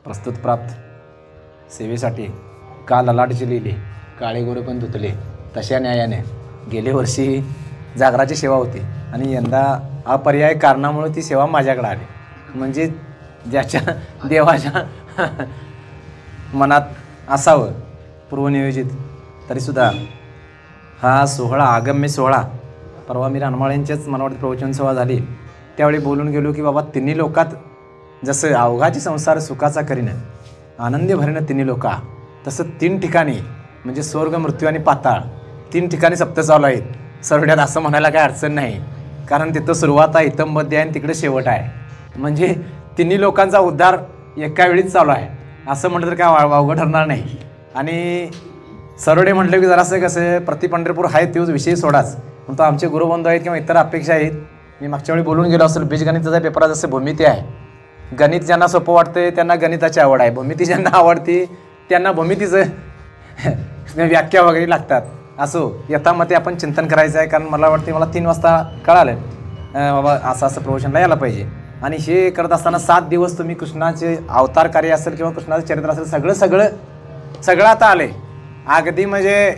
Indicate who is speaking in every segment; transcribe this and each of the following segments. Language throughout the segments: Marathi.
Speaker 1: प्रस्तुत प्राप्त सेवेसाठी का ललाटचे लिहिले काळे गोरे पण धुतले तशा न्यायाने गेले वर्षी जागराची सेवा होती आणि यंदा अपर्यायी कारणामुळे ती सेवा माझ्याकडे आली. म्हणजे ज्याच्या देवाच्या मनात असावं पूर्वनियोजित तरीसुद्धा हा सोहळा आगम्य सोहळा परवा मी रानमाळ्यांच्याच मनावरती प्रवचन सेवा झाली त्यावेळी बोलून गेलो की बाबा तिन्ही लोकात जसं अवघाची संसार सुखाचा करीनं आनंदी भरीनं तिन्ही लोका तसं 3 ठिकाणी म्हणजे स्वर्ग मृत्यू आणि पाताळ 3 ठिकाणी सप्त चालू आहेत सरड्यात असं म्हणायला काही अडचण नाही. कारण तिथं सुरुवात आहे इथं मध्य आहे आणि तिकडे शेवट आहे. म्हणजे तिन्ही लोकांचा उद्धार एका वेळीच चालू आहे असं म्हटलं तर काय अवघड ठरणार नाही. आणि सरडे म्हटलं की जरासं कसं प्रति पंढरपूर आहे तोच विषय सोडाच पण तो आमचे गुरुबंधू आहेत किंवा इतर अपेक्षा आहेत. मी मागच्या वेळी बोलून गेलो असेल बीजगणिताचा पेपरात जसं भूमिती आहे गणित ज्यांना सोपं वाटतं त्यांना गणिताची आवड आहे भूमिती ज्यांना आवडते त्यांना भूमितीचं व्याख्या वगैरे लागतात. असो यथामते आपण चिंतन करायचं आहे कारण मला वाटते मला 3 वाजता कळालं बाबा असं असं प्रवचनला यायला पाहिजे. आणि हे करत असताना 7 दिवस तुम्ही कृष्णाचे अवतार कार्य असेल किंवा कृष्णाचं चरित्र असेल सगळं आता आले अगदी. म्हणजे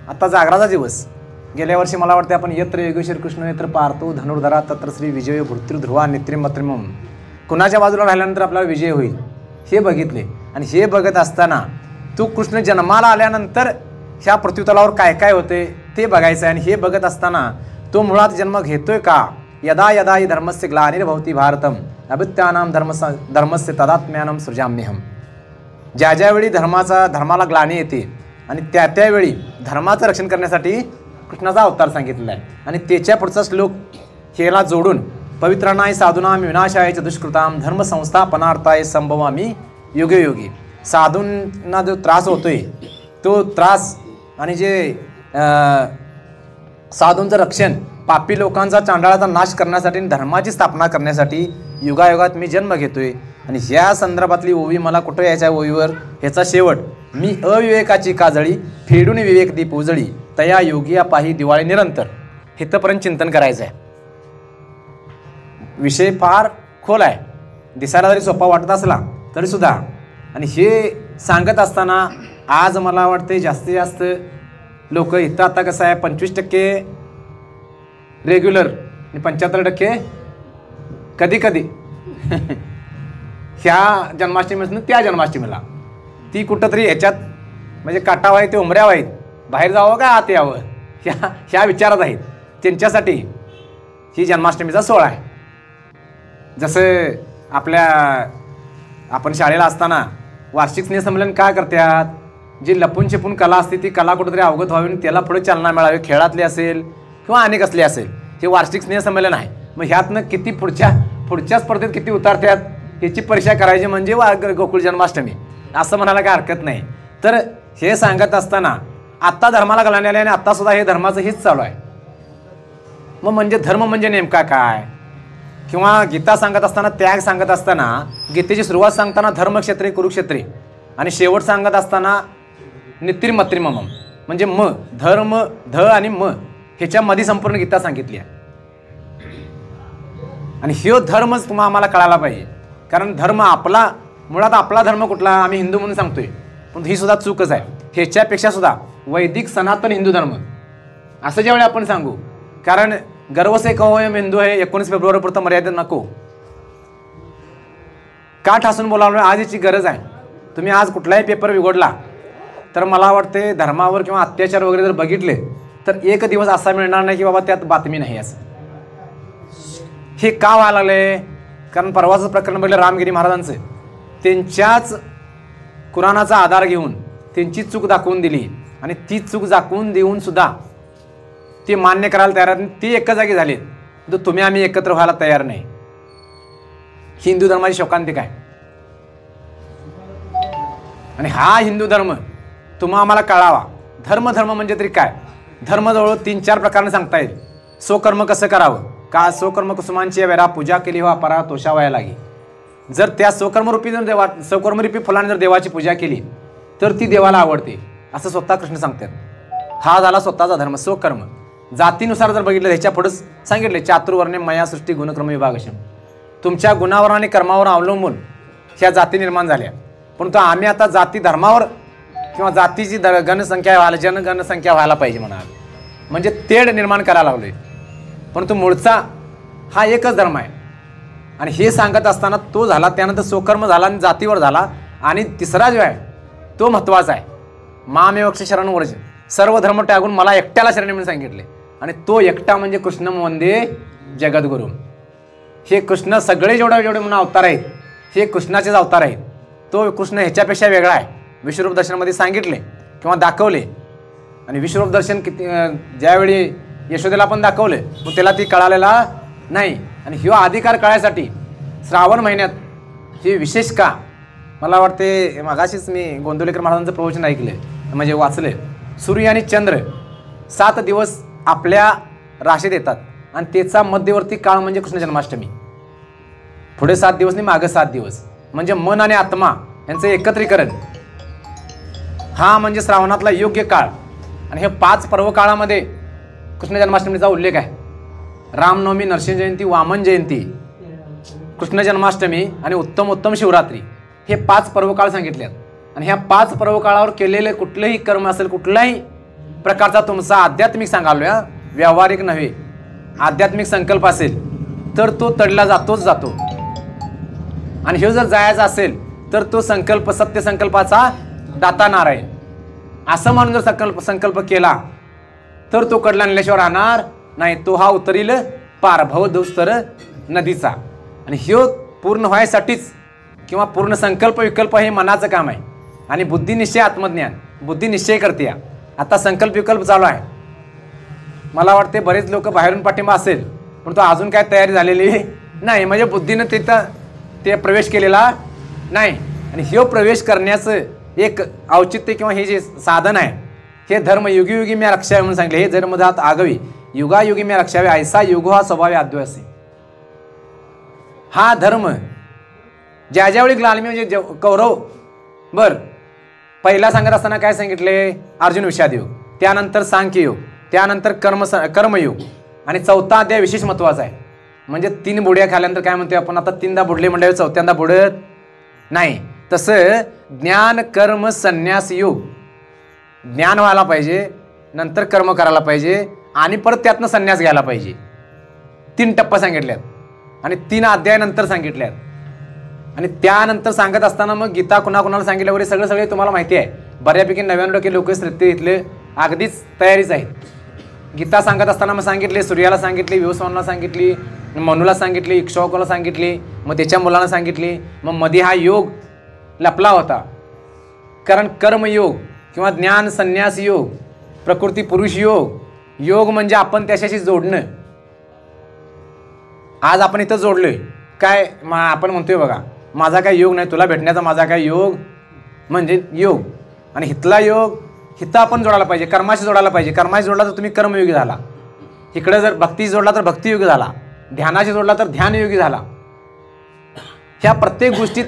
Speaker 1: आता जागराचा दिवस गेल्या वर्षी मला वाटते आपण यत्र योगेश्वर कृष्ण यत्र पार्थो धनुर्धरा तत्र श्री विजय भृत्युर्ध्रुवा नेत्रिमत्रिमम कुणाच्या बाजूला राहिल्यानंतर आपल्याला विजय होईल हे बघितले. आणि हे बघत असताना तो कृष्ण जन्माला आल्यानंतर ह्या पृथ्वीतलावर काय काय होते ते बघायचं आहे. आणि हे बघत असताना तो मुळात जन्म घेतोय का यदा यदा हि धर्मस्य ग्लानिर्भवति भारतम अभित्यानाम धर्मस्य तदात्म्यानम सृजाम्यहम. ज्या ज्यावेळी धर्माला ग्लानी येते आणि त्यावेळी धर्माचं रक्षण करण्यासाठी कृष्णाचा अवतार सांगितलेला आहे. आणि त्याच्या पुढचा श्लोक हेला जोडून पवित्राणाय साधूनाम विनाशाय च दुष्कृताम धर्मसंस्थापनार्थाय संभवामी युगे योगी. साधूंना जो त्रास होतोय तो त्रास आणि जे साधूंचं रक्षण पापी लोकांचा चांडाळाचा नाश करण्यासाठी धर्माची स्थापना करण्यासाठी युगायुगात मी जन्म घेतोय. आणि ह्या संदर्भातली ओवी मला कुठं यायच्या ओवीवर ह्याचा शेवट मी अविवेकाची काजळी फेडून विवेक दीप उजळी तया योगिया पाही दिवाळी निरंतर इथंपर्यंत चिंतन करायचं आहे. विषय फार खोल आहे दिसायला जरी सोपा वाटत असला तरीसुद्धा. आणि हे सांगत असताना आज मला वाटते जास्तीत जास्त लोक इथं आता कसं आहे 25% रेग्युलर आणि 75% कधी कधी ह्या जन्माष्टमीपासून त्या जन्माष्टमीला ती कुठंतरी ह्याच्यात म्हणजे काटाव आहे ते उमऱ्याव आहेत बाहेर जावं का आत यावं ह्या विचारात आहेत. त्यांच्यासाठी ही जन्माष्टमीचा सोहळा आहे. जसं आपण शाळेला असताना वार्षिक स्नेहसंमेलन काय करतात जी लपून छपून कला असते ती कला कुठंतरी अवगत व्हावी आणि त्याला पुढे चालना मिळावी खेळातली असेल किंवा अनेक असली असेल हे वार्षिक स्नेहसंमेलन आहे. मग ह्यातनं किती पुढच्या स्पर्धेत किती उतारतात याची परीक्षा करायची म्हणजे गोकुळ जन्माष्टमी असं म्हणायला काय हरकत नाही. तर हे सांगत असताना आत्ता धर्माला गलाने आले आणि आत्तासुद्धा हे धर्माचं हेच चालू आहे. मग म्हणजे धर्म म्हणजे नेमका काय किंवा गीता सांगत असताना त्याग सांगत असताना गीतेची सुरुवात सांगताना धर्मक्षेत्रे कुरुक्षेत्रे आणि शेवट सांगत असताना नित्रिमत्रिमम म्हणजे धर्म ध आणि ह्याच्यामध्ये संपूर्ण गीता सांगितली आहे. आणि ह्यो धर्मच तुम्हाला आम्हाला कळायला पाहिजे. कारण धर्म आपला मुळात आपला धर्म कुठला आम्ही हिंदू म्हणून सांगतोय पण ही सुद्धा चूकच आहे. ह्याच्यापेक्षा सुद्धा वैदिक सनातन हिंदू धर्म असं ज्यावेळी आपण सांगू कारण गर्व से कहो हिंदू आहे 19 फेब्रुवारीपुरतं मर्यादित नको का ठासून बोलावलं आज याची गरज आहे. तुम्ही आज कुठलाही पेपर बिघडला तर मला वाटते धर्मावर किंवा अत्याचार वगैरे जर बघितले तर एक दिवस असा मिळणार नाही की बाबा त्यात बातमी नाही असं. हे का व्हायला लागले कारण परवाचं प्रकरण बघितलं रामगिरी महाराजांचं त्यांच्याच कुराणाचा आधार घेऊन त्यांची चूक दाखवून दिली आणि ती चूक दाखवून देऊन सुद्धा ते मान्य करायला तयार नाही. ते एका जागी झाले तर तुम्ही आम्ही एकत्र व्हायला तयार नाही. हिंदू धर्माची शोकांतिक आहे. आणि हा हिंदू धर्म तुम्हा आम्हाला कळावा. धर्म म्हणजे तरी काय धर्मजवळ 3-4 प्रकाराने सांगता येईल. स्वकर्म कसं करावं का स्वकर्म कुसुमांची वेळा पूजा केली हो अपरा तोषावया लागी. जर त्या स्वकर्मरूपी स्वकर्मरूपी फुलाने जर देवाची पूजा केली तर ती देवाला आवडते असं स्वतः कृष्ण सांगतात. हा झाला स्वतःचा धर्म स्वकर्म. जातीनुसार जर बघितलं ह्याच्या पुढेच सांगितले चातुर्वर्णे मया सृष्टी गुणक्रम विभागशम. तुमच्या गुणावर आणि कर्मावर अवलंबून ह्या जाती निर्माण झाल्या. परंतु आम्ही आता जाती धर्मावर किंवा जातीची जनगणसंख्या व्हायला पाहिजे म्हणा, म्हणजे तेढ निर्माण करायला लागलोय. परंतु मूळचा हा एकच धर्म आहे. आणि हे सांगत असताना तो झाला, त्यानंतर स्वकर्म झाला आणि जातीवर झाला. आणि तिसरा जो आहे तो महत्त्वाचा आहे, मामेव शरण वर्ज, सर्व धर्म त्यागून मला एकट्याला शरण म्हणून सांगितले. आणि तो एकटा म्हणजे कृष्ण वंदे जगद्गुरू. हे कृष्ण सगळे जेवढे म्हणून अवतार आहेत हे कृष्णाचेच अवतार आहेत. तो कृष्ण ह्याच्यापेक्षा वेगळा आहे. विश्वरूप दर्शनामध्ये सांगितले किंवा दाखवले. आणि विश्वरूप दर्शन किती ज्यावेळी यशोदेला पण दाखवले मग त्याला ती कळालेला नाही. आणि ह्यो अधिकार कळायसाठी श्रावण महिन्यात हे विशेष का, मला वाटते मगाशीच मी गोंदवलेकर महाराजांचं प्रवचन ऐकले म्हणजे वाचले. सूर्य आणि चंद्र 7 दिवस आपल्या राशीत येतात आणि त्याचा मध्यवर्ती काळ म्हणजे कृष्ण जन्माष्टमी. पुढे 7 दिवस नाही, मागे 7 दिवस, म्हणजे मन आणि आत्मा यांचं एकत्रीकरण. हा म्हणजे श्रावणातला योग्य काळ. आणि हे 5 पर्व काळामध्ये कृष्ण जन्माष्टमीचा उल्लेख आहे. रामनवमी, नरसिंह जयंती, वामन जयंती, कृष्ण जन्माष्टमी आणि उत्तम शिवरात्री हे 5 पर्वकाळ सांगितले आहेत. आणि ह्या 5 पर्वकाळावर केलेले कुठलंही कर्म असेल, कुठलाही प्रकारचा तुमचा आध्यात्मिक सांगालो या, व्यावहारिक नव्हे, आध्यात्मिक संकल्प असेल तर तो तडला जातो. आणि हे जर जायचा असेल तर तो संकल्प सत्य संकल्पाचा दाता नारायण असं म्हणून जर संकल्प केला तर तो कडला नेल्याशिवाय राहणार नाही. तो हा उतरील पार भवदुस्तर नदीचा. आणि ह्यो पूर्ण व्हायसाठीच किंवा पूर्ण संकल्प विकल्प हे मनाचं काम आहे. आणि बुद्धिनिश्चय आत्मज्ञान, बुद्धी निश्चय करते. आता संकल्प विकल्प चालू आहे. मला वाटते बरेच लोक बाहेरून पाठिंबा असेल पण तो अजून काय तयारी झालेली नाही, म्हणजे बुद्धीनं तिथं ते प्रवेश केलेला नाही. आणि ह्यो प्रवेश करण्याचं एक औचित्य किंवा हे जे साधन आहे हे धर्म युगी म्या रक्षावे म्हणून सांगितले. हे धर्मधात आगवी युगायुगी म्या रक्षावे, ऐसा युग हा स्वभावे आद्वसे. हा धर्म ज्यावेळी ग्लालमी म्हणजे कौरव पहिला सांगत असताना काय सांगितले, अर्जुन विषाद योग, त्यानंतर सांख्य योग, त्यानंतर कर्मयोग आणि 4था अध्याय विशेष महत्त्वाचा आहे. म्हणजे 3 बुड्या खाल्यानंतर काय म्हणतो आपण, आता 3दा बुडले म्हणजे 4थ्यांदा बुडत नाही. तसं ज्ञान कर्म संन्यास योग, ज्ञान व्हायला पाहिजे, नंतर कर्म करायला पाहिजे आणि परत त्यातनं संन्यास घ्यायला पाहिजे. 3 टप्पे सांगितल्यात आणि 3 अध्यायानंतर सांगितल्यात. आणि त्यानंतर सांगत असताना मग गीता कुणाला सांगितलं वगैरे सगळे तुम्हाला माहिती आहे. बऱ्यापैकी 99% लोक श्रद्धे इथले अगदीच तयारीच आहेत. गीता सांगत असताना मग सांगितले, सूर्याला सांगितली, व्यूसवानला सांगितली, मनुला सांगितली, इक्ष्वाकुला सांगितली, मग त्याच्या मुलांना सांगितली. मग मध्ये हा योग लपला होता, कारण कर्मयोग किंवा ज्ञान संन्यास योग, प्रकृती पुरुष योग म्हणजे आपण त्याच्याशी जोडणं. आज आपण इथं जोडलोय काय, आपण म्हणतोय बघा माझा काय योग नाही, तुला भेटण्याचा माझा काय योग म्हणजे योग. आणि हितला योग हिथं आपण जोडायला पाहिजे, कर्माशी जोडायला पाहिजे. कर्माशी जोडला तर तुम्ही कर्मयोगी झाला. इकडे जर भक्ती जोडला तर भक्तियोगी झाला, ध्यानाशी जोडला तर ध्यानयोगी झाला. ह्या प्रत्येक गोष्टीत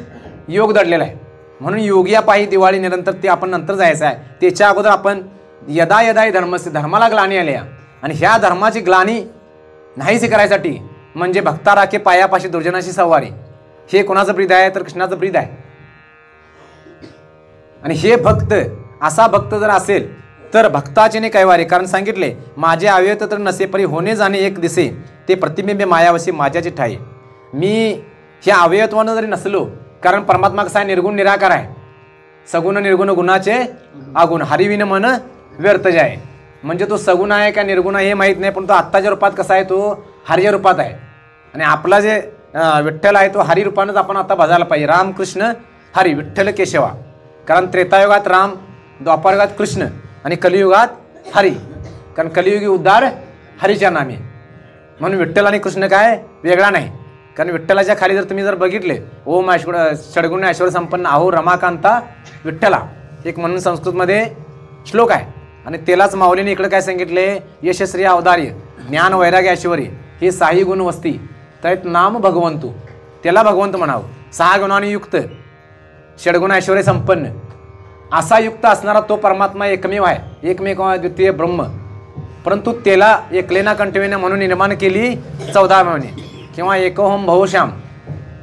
Speaker 1: योग दडलेला आहे. म्हणून योगिया पायी दिवाळी निरंतर ते आपण नंतर जायचं आहे. त्याच्या अगोदर आपण यदा यदा धर्माला ग्लानी आल्या आणि ह्या धर्माची ग्लानी नाहीशी करायसाठी म्हणजे भक्ता राखे पायापाशी दुर्जनाशी सवारी, हे कोणाचं ब्रीद आहे तर कृष्णाचं ब्रीद आहे. आणि हे भक्त असा भक्त जर असेल तर भक्ताचे ने कैवारे, कारण सांगितले माझे अव्यक्त तर नसे परी होणे जाणे एक दिसे, ते प्रतिबिंबे मायावशी माझ्याचे ठाई. मी ह्या अवयत्वानं जरी नसलो, कारण परमात्मा कसा आहे, निर्गुण निराकार आहे. सगुण निर्गुण गुणाचे अगुण, हरिविन मन व्यर्थ जाय. म्हणजे तो सगुण आहे का निर्गुण आहे हे माहीत नाही, पण तो आत्ताच्या रूपात कसा आहे, तो हरिच्या रूपात आहे. आणि आपला जे विठ्ठल आहे तो हरी रूपानंच आपण आता भजायला पाहिजे. राम कृष्ण हरी विठ्ठल केशवा, कारण त्रेतायुगात राम, द्वापारयुगात कृष्ण आणि कलियुगात हरी, कारण कलियुगी उद्धार हरीच्या नामे. म्हणून विठ्ठल आणि कृष्ण काय वेगळा नाही. कारण विठ्ठलाच्या खाली जर तुम्ही बघितले, ओम षडगुण ऐश्वर संपन्न अहो रमाकांता विठ्ठला, एक म्हणून संस्कृतमध्ये श्लोक आहे. आणि त्यालाच माऊलीने इकडे काय सांगितले, यशश्री अवधार्य ज्ञान वैराग्य ऐश्वरी हे 6 गुण वस्ती त्यात नाम भगवंतू, त्याला भगवंत म्हणावं. 6 गुणांनी युक्त, षडगुण ऐश्वर्य संपन्न असा युक्त असणारा तो परमात्मा एकमेव आहे, एकमेव द्वितीय ब्रह्म. परंतु त्याला एकलेना कंठवेना म्हणून निर्माण केली 14 महिने किंवा एकोहम भवश्याम.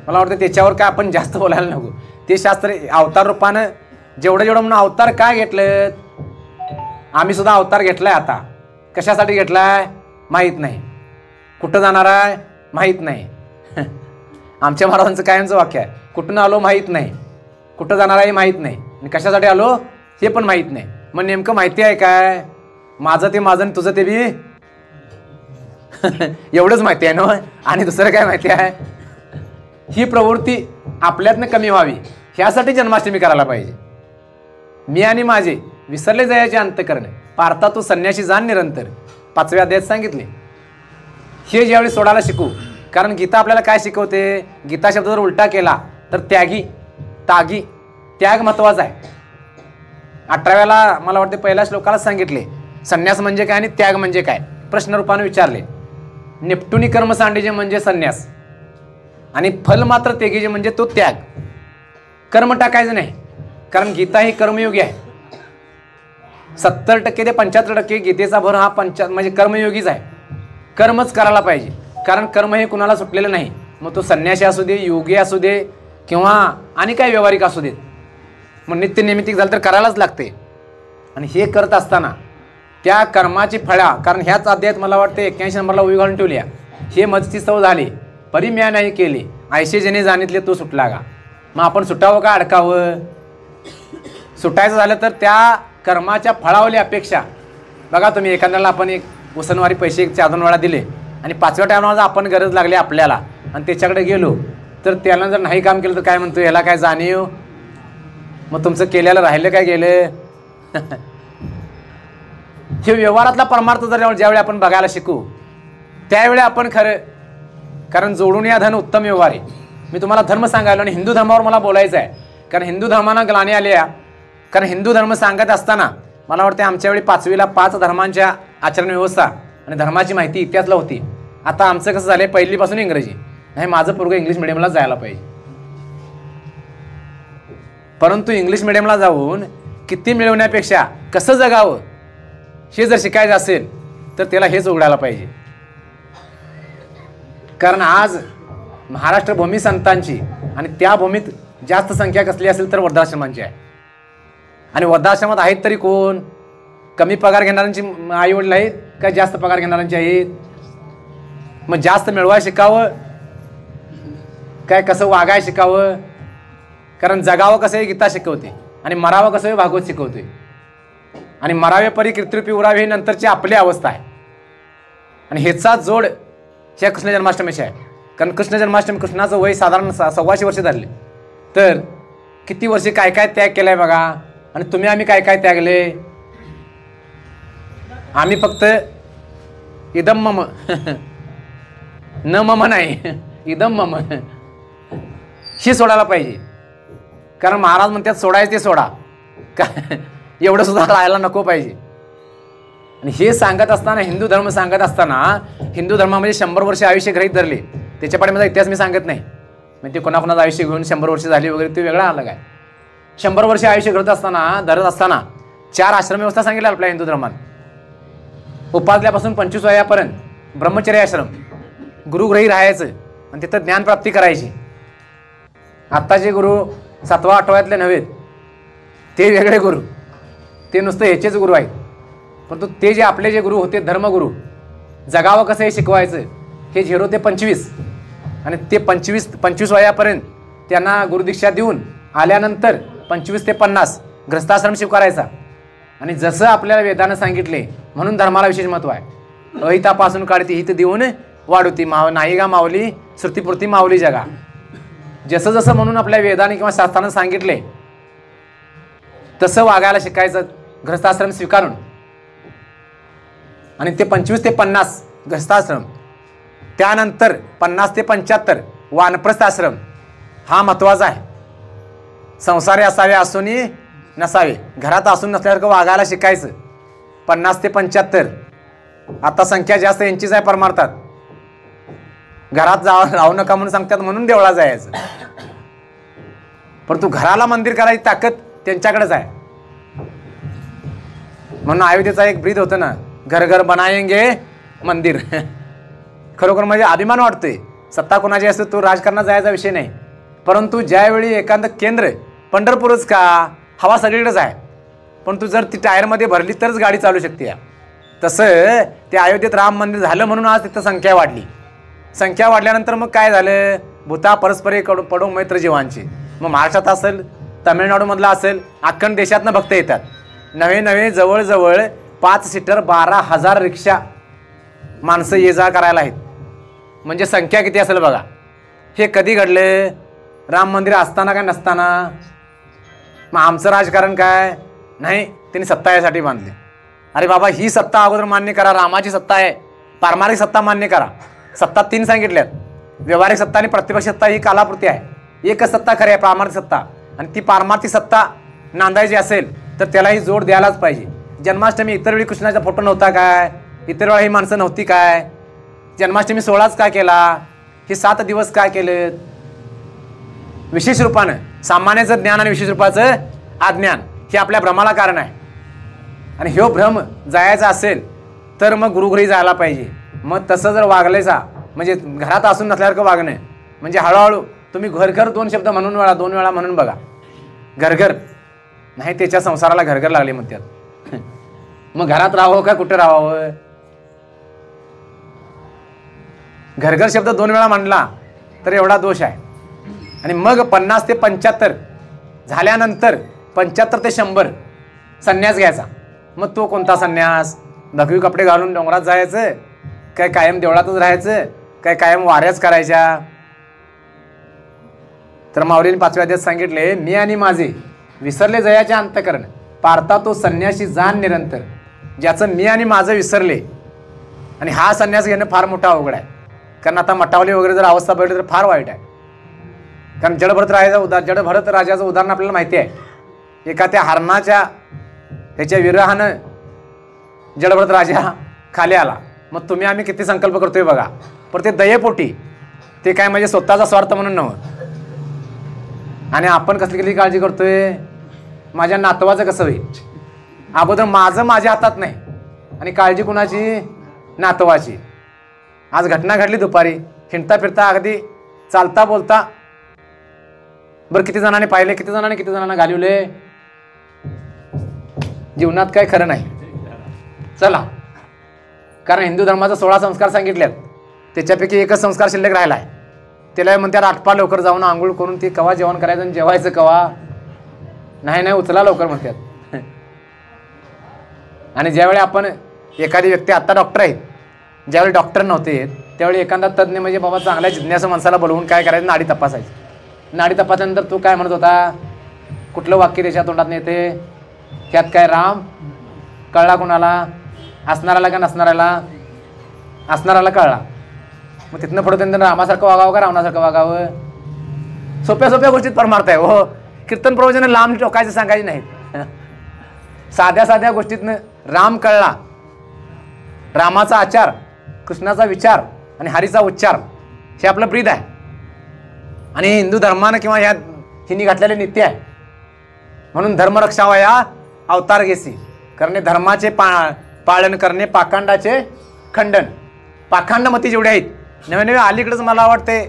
Speaker 1: मला वाटतं त्याच्यावर काय आपण जास्त बोलायला नको, ते शास्त्र अवतार रूपानं जेवढं जेवढं म्हणून अवतार काय घेतलं, आम्ही सुद्धा अवतार घेतलाय. आता कशासाठी घेतलाय माहीत नाही, कुठं जाणार आहे माहीत नाही. आमच्या महाराजांचं कायमचं वाक्य आहे, कुठून आलो माहीत नाही, कुठं जाणार आहे माहीत नाही, आणि कशासाठी आलो हे पण माहीत नाही. मग नेमकं माहिती आहे काय, माझं ते माझं आणि तुझं ते बी एवढंच माहिती आहे ना, आणि दुसरं काय माहिती आहे. ही प्रवृत्ती आपल्यातनं कमी व्हावी ह्यासाठी जन्माष्टमी करायला पाहिजे. मी आणि माझे विसरले जायचे अंतःकरण पार्था तू संन्याशी जाण निरंतर, 5व्या अध्यायात सांगितले. हे ज्यावेळी सोडायला शिकू, कारण गीता आपल्याला काय शिकवते, गीता शब्द जर उलटा केला तर त्यागी तागी, त्याग महत्वाचा आहे. 18व्याला मला वाटते पहिल्या श्लोकाला सांगितले संन्यास म्हणजे काय आणि त्याग म्हणजे काय, प्रश्न रूपाने विचारले. निपटुनी कर्म सांडीजे म्हणजे संन्यास, आणि फल मात्र तेगीजे म्हणजे तो त्याग. कर्म टाकायचं नाही, कारण गीता ही कर्मयोगी आहे. 70% ते 75% गीतेचा भर हा म्हणजे कर्मयोगीच आहे. कर्मच करायला पाहिजे, कारण कर्म हे कुणाला सुटलेलं नाही. मग तो संन्यासी असू दे, योगी असू दे, किंवा आणि काही व्यावहारिक असू देत. मग नित्य नैमित्तिक झालं तर करायलाच लागते. आणि हे करत असताना त्या कर्माची फळा, कारण ह्याच अध्यायात मला वाटते 81 नंबरला उभी घालून ठेवल्या, हे मजची सव झाली परी म्या नाही केली, ऐशे जने जाणितले तो सुटला का. मग आपण सुटावं का अडकावं. सुटायचं झालं तर त्या कर्माच्या फळावली अपेक्षा. बघा तुम्ही, एखाद्याला आपण एक उसनवारी पैसे 4-2 वेळा दिले आणि 5व्या टायमाला आपण गरज लागली आपल्याला आणि त्याच्याकडे गेलो, तर त्याला जर नाही काम केलं तर काय म्हणतो, ह्याला काय जाणीव, मग तुमचं केलेलं राहिलं काय गेलं. हे व्यवहारातला परमार्थ जर ज्यावेळी आपण बघायला शिकू त्यावेळी आपण खरं, कारण जोडून या धन उत्तम व्यवहार आहे. मी तुम्हाला धर्म सांगायला आणि हिंदू धर्मावर मला बोलायचं आहे, कारण हिंदू धर्माना ग्लानी आल्या. कारण हिंदू धर्म सांगत असताना मला वाटते आमच्या वेळी 5वीला 5 धर्मांच्या आचरण व्यवस्था आणि धर्माची माहिती इतिहासला होती. आता आमचं कसं झालं, पहिलीपासून इंग्रजी नाही, माझं पोरगं इंग्लिश मिडियमला जायला पाहिजे. परंतु इंग्लिश मिडियमला जाऊन किती मिळवण्यापेक्षा कसं जगावं हे जर शिकायचं असेल तर त्याला हेच उघडायला पाहिजे. कारण आज महाराष्ट्र भूमी संतांची आणि त्या भूमीत जास्त संख्या कसली असेल तर वृद्धाश्रमांची आहे. आणि वृद्धाश्रमात आहेत तरी कोण, कमी पगार घेणाऱ्यांची आईवडील आहेत का जास्त पगार घेणाऱ्यांची आहेत. मग जास्त मिळवायला शिकावं काय, कसं वागायला शिकावं. कारण जगावं कसं आहे गीता शिकवते, आणि मरावं कसं आहे भागवत शिकवते. आणि मरावे परी कीर्तिरूपी उरावे ही नंतरची आपली अवस्था आहे. आणि ह्याचा जोड ह्या कृष्ण जन्माष्टमीशी आहे. कारण कृष्ण जन्माष्टमी, कृष्णाचं वय साधारण 125 वर्ष झाले, तर किती वर्षे काय काय त्याग केलाय बघा. आणि तुम्ही आम्ही काय काय त्यागले. आम्ही फक्त इदम मम न मम नाही, इदम मम ही सोडायला पाहिजे. कारण महाराज म्हणतात सोडायचं ते सोडा, का एवढं सुद्धा राहायला नको पाहिजे. आणि हे सांगत असताना, हिंदू धर्म सांगत असताना, हिंदू धर्मामध्ये 100 वर्ष आयुष्य गृहीत धरले. त्याच्या पाठीमागचा इतिहास मी सांगत नाही, म्हणजे ते कोणाकोणाचं आयुष्य घेऊन 100 वर्ष झाली वगैरे ते वेगळा अलग आहे. 100 वर्ष आयुष्य धरत असताना 4 आश्रम व्यवस्था सांगितल्या आपल्या हिंदू धर्मात. उपासल्यापासून 25 वयापर्यंत ब्रह्मचर्य आश्रम, गुरुग्रही राहायचं आणि तिथं ज्ञानप्राप्ती करायची. आत्ताचे गुरु 7व्या 8व्यातले नव्हेत, ते वेगळे गुरु, ते नुसतं ह्याचेच गुरु आहेत. परंतु ते जे आपले जे गुरु होते धर्मगुरू, जगावं कसं हे शिकवायचं, हे 0 ते 25 आणि ते 25 वयापर्यंत त्यांना गुरुदीक्षा देऊन आल्यानंतर 25 ते 50 गृहस्थाश्रम स्वीकारायचा. आणि जसं आपल्याला वेदानं सांगितले, म्हणून धर्माला विशेष महत्त्व आहे. अहितापासून काढती हित देऊन वाढवती नाही गा मावली, श्रुतीपुरती मावली जगा. जसं जसं म्हणून आपल्या वेदाने किंवा शास्त्रानं सांगितले तसं वागायला शिकायचं गृहस्थाश्रम स्वीकारून. आणि ते 25 ते 50 गृहस्थाश्रम, त्यानंतर 50 ते 75 वानप्रस्थ आश्रम. हा महत्त्वाचा आहे. संसारी असावे असूनही नसावे, घरात असून नसल्यासारखं वागायला शिकायचं. 50 ते 75 आता संख्या जास्त यांचीच आहे परमार्थात. घरात राहू नका म्हणून सांगतात, म्हणून देवळा जायचं. परंतु घराला मंदिर करायची ताकद त्यांच्याकडेच आहे. म्हणून अयोध्येचा एक ब्रीद होतं ना, घर घर बनाएंगे मंदिर. खरोखर म्हणजे अभिमान वाटतोय. सत्ता कोणाची असते तो राजकारणात जायचा विषय नाही, परंतु ज्यावेळी एखादं केंद्र, पंढरपूरच का, हवा सगळीकडेच आहे, पण तू जर ती टायरमध्ये भरली तरच गाडी चालू शकते या. तसं ते अयोध्येत राम मंदिर झालं म्हणून आज तिथं संख्या वाढली. संख्या वाढल्यानंतर मग काय झालं, भूता परस्परे पडो मैत्र जीवांची. मग महाराष्ट्रात असेल, तमिळनाडूमधला असेल, अख्खंड देशातनं भक्त येतात. नवे जवळजवळ 5 सीटर 12,000 रिक्षा माणसं ये जा करायला आहेत. म्हणजे संख्या किती असेल बघा. हे कधी घडलं, राम मंदिर असताना काय नसताना. मग आमचं राजकारण काय नाही, त्यांनी सत्ता यासाठी बांधले. अरे बाबा, ही सत्ता अगोदर मान्य करा, रामाची सत्ता आहे. पारमारिक सत्ता मान्य करा. सत्ता 3 सांगितल्यात, व्यवहारिक सत्ता आणि प्रतिपक्ष सत्ता ही कालापुरती आहे. एकच सत्ता खरी आहे, पारमार्थिक सत्ता. आणि ती पारमार्थिक सत्ता नांदायची असेल तर त्यालाही जोड द्यायलाच पाहिजे. जन्माष्टमी इतर वेळी कृष्णाचा फोटो नव्हता काय, इतर वेळा ही माणसं नव्हती काय, जन्माष्टमी 16च का केला, हे 7 दिवस काय केलेत. विशेष रूपानं सामान्याचं ज्ञान आणि विशेष रूपाचं अज्ञान हे आपल्या भ्रमाला कारण आहे. आणि ह्यो भ्रम जायचा असेल तर मग गुरुघरी जायला पाहिजे. मग तसं जर वागलेचा म्हणजे घरात असून नसल्यासारखं वागणं, म्हणजे हळूहळू तुम्ही घरघर 2 शब्द म्हणून 2 वेळा म्हणून बघा. घरघर नाही, त्याच्या संसाराला घरघर लागले म्हणतात. मग घरात राहावं का कुठं राहावं. घरघर शब्द 2 वेळा म्हणला तर एवढा दोष आहे. आणि मग 50 ते 75 झाल्यानंतर 75 ते 100 संन्यास घ्यायचा. मग तो कोणता संन्यास, नकवी कपडे घालून डोंगरात जायचं काय, कायम देवळातच राहायचं काय, कायम वाऱ्याच करायच्या. तर माऊलीने 5व्या अध्यायात सांगितले, मी आणि माझे विसरले जयाचे अंतकरण, पारता तो संन्यासी जाण निरंतर. ज्याचं मी आणि माझं विसरले, आणि हा संन्यास घेणं फार मोठा अवघड आहे. कारण आता मटावली वगैरे जर अवस्था बघितली तर फार वाईट आहे. कारण जडभरत राजाचं उदाहरण आपल्याला माहिती आहे. एका त्या हरणाच्या ह्याच्या विरहानं जडभरत राजा खाली आला. मग तुम्ही आम्ही किती संकल्प करतोय बघा, पण ते दयेपोटी, ते काय म्हणजे स्वतःचा स्वार्थ म्हणून नव्हतं. आणि आपण कसली कसली काळजी करतोय, माझ्या नातवाचं कसं होईल, अगोदर माझं माझ्या हातात नाही, आणि काळजी कुणाची, नातवाची. आज घटना घडली दुपारी, हिंडता फिरता अगदी चालता बोलता, बरं किती जणांनी पाहिले, किती जणांना घालवले. जीवनात काय खरं नाही. चला, कारण हिंदू धर्माचा 16 संस्कार सांगितलेत, त्याच्यापैकी एकच संस्कार शिल्लक राहिला आहे. त्याला म्हणतात आटपा, लवकर जाऊन आंघोळ करून ती कवा जेवण करायचं आणि जेवायचं कवा, नाही उचला लवकर म्हणतात. आणि ज्यावेळी आपण एखादी व्यक्ती, आता डॉक्टर आहेत, ज्यावेळी डॉक्टर नव्हते त्यावेळी एखादा तज्ज्ञ म्हणजे बाबा चांगल्या जिज्ञासू माणसाला बोलवून काय करायचं, नाडी तपासायची. नाडी तपासल्यानंतर तो काय म्हणत होता, कुठलं वाक्य त्याच्या तोंडात येते, ह्यात काय राम कळला कुणाला, असणाऱ्याला का नसणाऱ्याला, असणाऱ्याला कळला. मग तिथनं पुढे त्यांना रामासारखं वागावं का रावणासारखं वागावं. सोप्या गोष्टीत परमार्थ आहे हो. कीर्तन प्रवचन लांब टोकायचं सांगायचे नाहीत. साध्या गोष्टीतनं राम कळला, रामाचा आचार, कृष्णाचा विचार आणि हरीचा उच्चार हे आपलं प्रीत आहे. आणि हिंदू धर्मानं किंवा ह्या हिनी घातलेले नित्य आहे. म्हणून धर्मरक्षावया अवतार घेसी, करणे धर्माचे पालन करणे, पाखंडाचे खंडन. पाखंडमती जेवढे आहेत नवे अलीकडेच मला वाटते,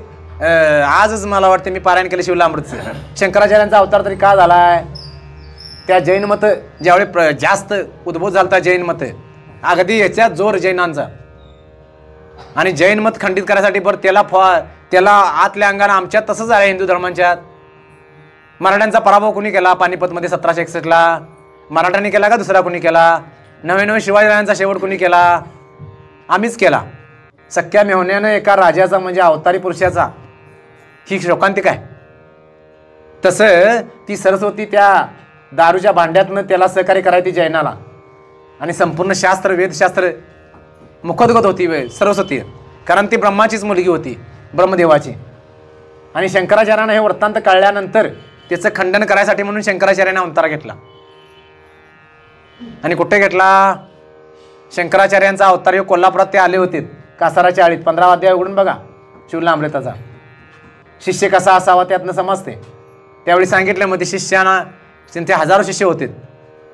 Speaker 1: आजच मला वाटते मी पारायण केलं शिवलामृतचं. शंकराचार्यांचा अवतार तरी का झालाय. त्या जैन मत ज्यावेळी जास्त उद्भूत झालता, जैन मत अगदी याच्यात जोर जैनांचा, आणि जैन मत खंडित करायसाठी बरं त्याला आतल्या अंगानं आमच्यात तसंच आहे. हिंदू धर्मांच्यात मराठ्यांचा पराभव कुणी केला पानिपतमध्ये 1761ला, मराठ्यांनी केला का दुसरा कुणी केला. नवे शिवाजीराजांचा शेवट कुणी केला, आम्हीच केला. सख्या मेहण्यानं एका राजाचा म्हणजे अवतारी पुरुषाचा ही शोकांतिक आहे. तसं ती सरस्वती त्या दारूच्या भांड्यातनं त्याला सहकार्य करायची जैनाला, आणि संपूर्ण शास्त्र वेदशास्त्र मुखोद्गत होती सरस्वती, कारण ती ब्रह्माचीच मुलगी होती, ब्रह्मदेवाची. आणि शंकराचार्यानं हे वृत्तांत कळल्यानंतर त्याचं खंडन करायसाठी म्हणून शंकराचार्याने अवतार घेतला. आणि कुठे घेतला, शंकराचार्यांचा अवतार कोल्हापुरात ते आले होते कासाराच्या आळीत. 15वा अध्याय उघडून बघा शिवलामृताचा. शिष्य कसा असावा त्यातनं समजते. त्यावेळी सांगितलं, मग ते शिष्याना त्यांचे हजारो शिष्य होते.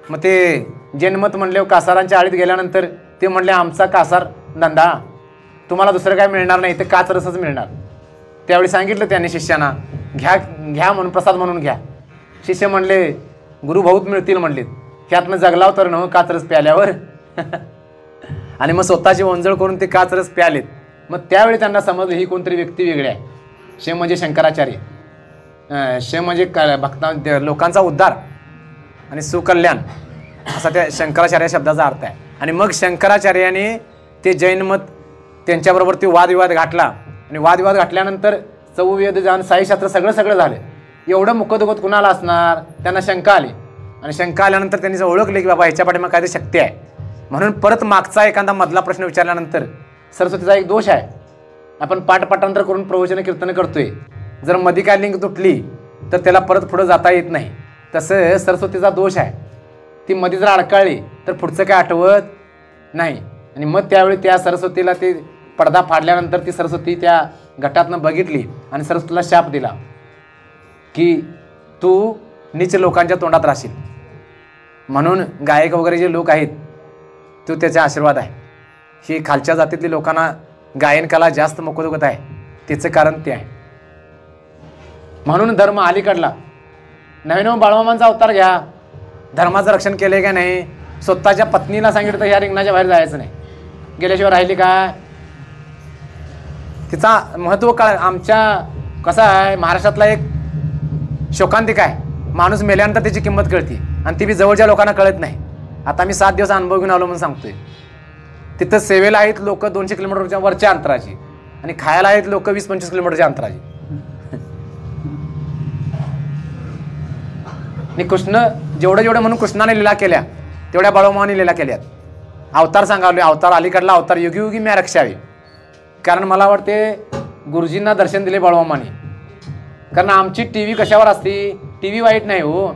Speaker 1: मग ते जैनमत म्हणले कासारांच्या आळीत गेल्यानंतर ते म्हणले, आमचा कासार धंदा, तुम्हाला दुसरं काय मिळणार नाही, तर काच रसच मिळणार. त्यावेळी सांगितलं त्यांनी शिष्याना, घ्या घ्या म्हणून प्रसाद म्हणून घ्या. शिष्य म्हणले गुरु बहुत मिळतील म्हणलेत, ह्यातनं जगलाव तर न काचरस प्याल्यावर. आणि मग स्वतःची ओंजळ करून ते काचरस प्यालेत. मग त्यावेळी त्यांना समजलं ही कोणतरी व्यक्ती वेगळी आहे. शे म्हणजे शंकराचार्य, शे म्हणजे भक्ता लोकांचा उद्धार आणि सुकल्याण असा त्या शंकराचार्य शब्दाचा अर्थ आहे. आणि मग शंकराचार्याने ते जैन मत त्यांच्याबरोबर ते वादविवाद घातला. आणि वादविवाद घातल्यानंतर चौवेद जाण साईशास्त्र सगळं झालं. एवढं मुकदुगत कुणाला असणार, त्यांना शंका आली. आणि शंका आल्यानंतर त्यांनी ओळखले की बाबा ह्याच्या पाठीमागे काहीतरी शक्ती आहे. म्हणून परत मागचा एखादा मधला प्रश्न विचारल्यानंतर सरस्वतीचा एक दोष आहे, आपण पाठपाठांतर करून प्रवचन कीर्तन करतोय, जर मधी काय लिंक तुटली तर त्याला परत पुढं जाता येत नाही. तसं सरस्वतीचा दोष आहे, ती मध्ये जर अडकाळली तर पुढचं काय आठवत नाही. आणि मग त्यावेळी त्या सरस्वतीला ते पडदा फाडल्यानंतर ती सरस्वती त्या गटातनं बघितली आणि सरस्वतीला शाप दिला की तू नीच लोकांच्या तोंडात राहशील. म्हणून गायक वगैरे जे लोक आहेत तो त्याचा आशीर्वाद आहे. ही खालच्या जातीतली लोकांना गायन कला जास्त मुकदुगत आहे, त्याचं कारण ते आहे. म्हणून धर्म अलीकडला नवीन बाळमामांचा अवतार घ्या. धर्माचं रक्षण केले का नाही, स्वतःच्या पत्नीला सांगितलं तर ह्या रिंगणाच्या बाहेर जायचं नाही, गेल्याशिवाय राहिली काय. तिचा महत्त्व काय आमच्या कसं आहे, महाराष्ट्रातला एक शोकांतिक आहे, माणूस मेल्यानंतर त्याची किंमत कळते आणि ती बी जवळच्या लोकांना कळत नाही. आता मी 7 दिवस अनुभव घेऊन आलो म्हणून सांगतोय. तिथं सेवेला आहेत लोक 200 किलोमीटरच्या वरच्या अंतराची आणि खायला आहेत लोक 20-25 किलोमीटरच्या अंतराची. आणि कृष्ण जेवढं म्हणून कृष्णाने लीला केल्या तेवढ्या बाळूमामाने लीला केल्यात. अवतार सांगावले, अवतार अलीकडला अवतार युगी युगी म्या रक्षावे. कारण मला वाटते गुरुजींना दर्शन दिले बाळूमामाने. कारण आमची टी व्ही कशावर असते, टी व्ही वाईट नाही हो.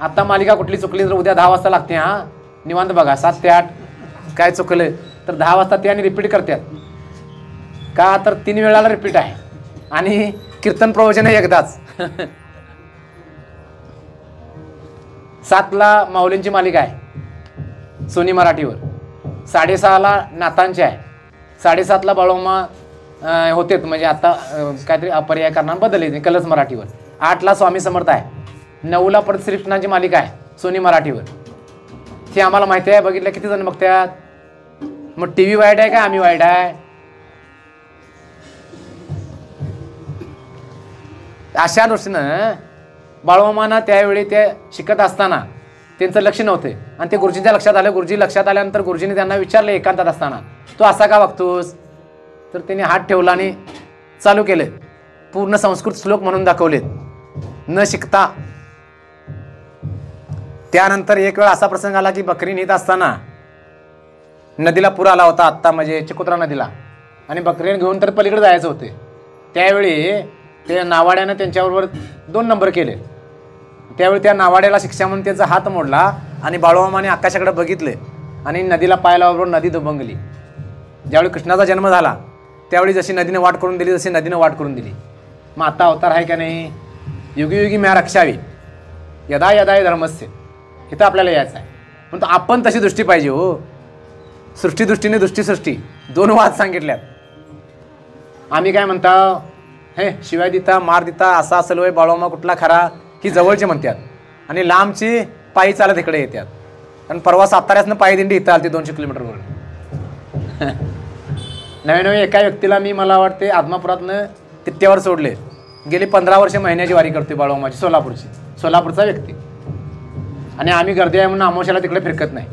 Speaker 1: आत्ता मालिका कुठली चुकली तर उद्या 10 वाजता लागते. हां निवांत बघा, 7 ते 8 काय चुकलं तर 10 वाजता ते आणि रिपीट करतात. का तर 3 वेळाला रिपीट आहे आणि कीर्तन प्रवचन एकदाच. 7ला माऊलींची मालिका आहे सोनी मराठीवर, 6:30ला नातांची आहे, 7:30ला बाळूमामा होतेत म्हणजे आता काहीतरी अपर्याय कारणाने बदलले कलर्स मराठीवर. 8ला स्वामी समर्थ आहे, 9ला परत श्रीकृष्णांची मालिका आहे सोनी मराठीवर. ती आम्हाला माहिती आहे, बघितलं किती जण बघतात. मग टी व्ही वाईट आहे का आम्ही वाईट आहे. अशा दृष्टीनं बाळूमामांना त्यावेळी ते शिकत असताना त्यांचं लक्ष नव्हते आणि ते गुरुजींच्या लक्षात आलं. गुरुजी लक्षात आल्यानंतर गुरुजीने त्यांना विचारले एकांतात असताना, तू असा का वागतोस. तर त्यांनी हात ठेवला आणि चालू केले, पूर्ण संस्कृत श्लोक म्हणून दाखवलेत न शिकता. त्यानंतर एक वेळ असा प्रसंग आला की बकरी नेत असताना नदीला पूर आला होता आत्ता म्हणजे चिकोत्रा नदीला, आणि बकरीने घेऊन तर पलीकडे जायचं होते. त्यावेळी ते नावाड्यानं त्यांच्याबरोबर 2 नंबर केले. त्यावेळी त्या नावाड्याला शिक्षा म्हणून त्याचा हात मोडला आणि बाळूमामाने आकाशाकडे बघितले आणि नदीला पाय लावल्याबरोबर नदी दुभंगली. ज्यावेळी कृष्णाचा जन्म झाला त्यावेळी जशी नदीने वाट करून दिली तशी नदीनं वाट करून दिली. मग आता अवतार आहे का नाही, युगी युगी म्या रक्षावी यदा यदा धर्मस्य. इथं आपल्याला यायचं आहे, पण आपण तशी दृष्टी पाहिजे हो. सृष्टीदृष्टीने दृष्टीसृष्टी 2 वाद सांगितल्यात. आम्ही काय म्हणता, हे शिवाय दिता मार दिता असा असेल वय बाळूमामा कुठला खरा, ही जवळची म्हणतात आणि लांबची पायी चालत इकडे येतात. कारण परवा साताऱ्यातनं पायी दिंडी इथं आली 200 किलोमीटरवर. नवीन एका व्यक्तीला मी मला वाटते आदमापुरातनं तिट्ट्यावर सोडले. गेली 15 वर्ष महिन्याची वारी करतोय बाळूमामाची, सोलापूरचा व्यक्ती. आणि आम्ही गर्दी आहे म्हणून अमावस्याला तिकडे फिरकत नाही.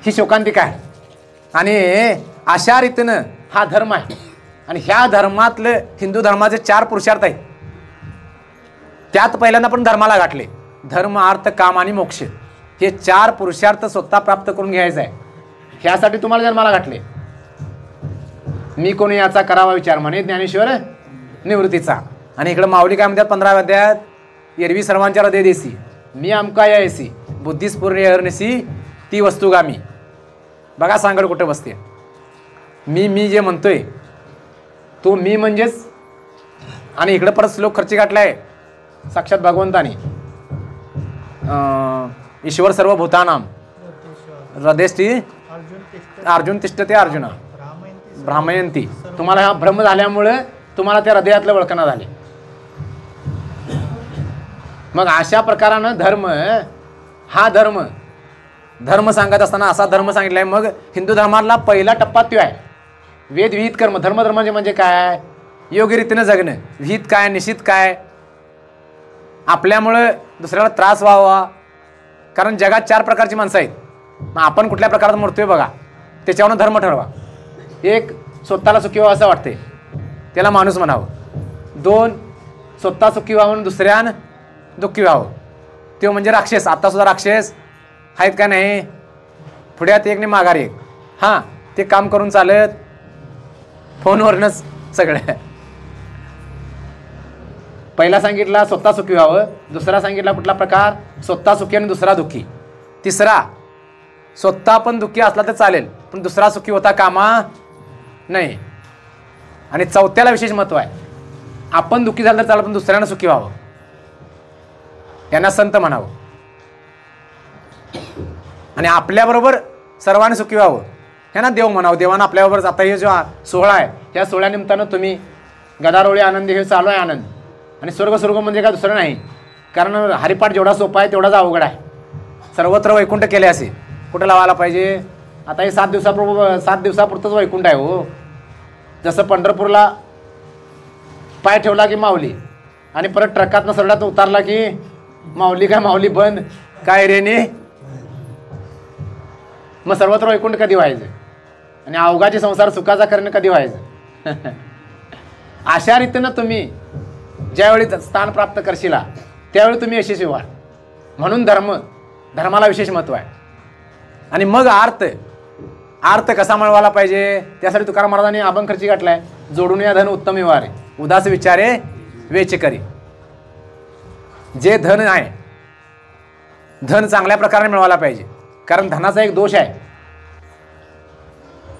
Speaker 1: ही शोकांतिका आहे. आणि अशा रीतीनं हा धर्म आहे. आणि ह्या धर्मातले हिंदू धर्माचे 4 पुरुषार्थ आहेत. त्यात पहिल्यांदा पण धर्माला गाठले, धर्म अर्थ काम आणि मोक्ष. हे 4 पुरुषार्थ स्वतः प्राप्त करून घ्यायचं आहे. ह्यासाठी तुम्हाला जन्माला गाठले. मी कोणी याचा करावा विचार म्हणे ज्ञानेश्वर निवृत्तीचा. आणि इकडे माऊली काय म्हणतात 15व्या अध्यायात, एरवी सर्वांच्या हृदय देसी मी आमका यायसी बुद्धिस्पूर्ण अरनसी ती वस्तुगामी. बघा सांगड कुठे बसते. मी जे म्हणतोय तो मी म्हणजेच. आणि इकडे परत श्लोक खर्ची गाठलाय साक्षात भगवंतानी, ईश्वर सर्व भूतानाम हृदयस्थी अर्जुन तिष्ठते अर्जुना भ्रामयंती. तुम्हाला हा भ्रम झाल्यामुळे तुम्हाला त्या हृदयातलं वळखणं झाले. मग अशा प्रकारानं धर्म सांगत असताना असा धर्म सांगितलाय. मग हिंदू धर्माला पहिला टप्पा तो आहे वेद विहित कर्म. धर्म म्हणजे काय? योग्य रीतीनं जगणं. विहित काय, निश्चित काय? आपल्यामुळं दुसऱ्याला त्रास व्हावा. कारण जगात 4 प्रकारची माणसं आहेत. मग आपण कुठल्या प्रकारात मोडतोय बघा, त्याच्यावरून धर्म ठरवा. 1, स्वतःला सुखी व्हावं असं वाटते, त्याला माणूस म्हणावं. 2, स्वतः सुखी व्हावं म्हणून दुसऱ्यानं दुःखी व्हावं, तो म्हणजे राक्षस. आत्तासुद्धा राक्षस आहेत का नाही? पुढ्यात 1 आणि माघारी 1. हां, ते काम करून चालत फोनवरूनच सगळं. पहिला सांगितला स्वतः सुखी व्हावं. दुसरा सांगितला कुठला प्रकार? स्वतः सुखी आणि दुसरा दुःखी. तिसरा, स्वतः पण दुःखी असला तर चालेल पण दुसरा सुखी होता कामा नाही. आणि चौथ्याला विशेष महत्त्व आहे. आपण दुःखी झालं तर चालेल पण दुसऱ्यानं सुखी व्हावं. यांना संत म्हणावं. आणि आपल्याबरोबर सर्वांनी सुखी व्हावं, ह्यांना देव म्हणावं. देवानं आपल्याबरोबर. आता हे जो सोहळा आहे, ह्या सोहळ्यानिमित्तानं तुम्ही गदारोळी आनंद हे चालू आहे आनंद. आणि स्वर्ग म्हणजे काय दुसरं नाही. कारण हरिपाठ जेवढा सोपा आहे तेवढाच अवघड आहे. सर्वत्र वैकुंठ केले असे कुठं लावायला पाहिजे? आता हे 7 दिवसापुरतंच वैकुंठ आहे हो. जसं पंढरपूरला पाय ठेवला की माऊली, आणि परत ट्रकातनं सरडात उतारला की माऊली. काय माऊली बंद काय रेने? मग सर्वत्र वैकुंठ कधी व्हायचं? आणि अवघाची संसार सुखाचा करणं कधी व्हायचं? अशा रीतीनं तुम्ही ज्यावेळी स्थान प्राप्त करशिला त्यावेळी तुम्ही यशस्वी व्हाल. म्हणून धर्माला विशेष महत्त्व आहे. आणि मग अर्थ कसा मिळवायला पाहिजे? त्यासाठी तुकाराम महाराजांनी अभंग खर्ची गाठलाय. जोडून या धन उत्तम व्यवहारे, उदास विचारे वेच करी. जे धन आहे, धन चांगल्या प्रकारे मिळवायला पाहिजे. कारण धनाचा एक दोष आहे,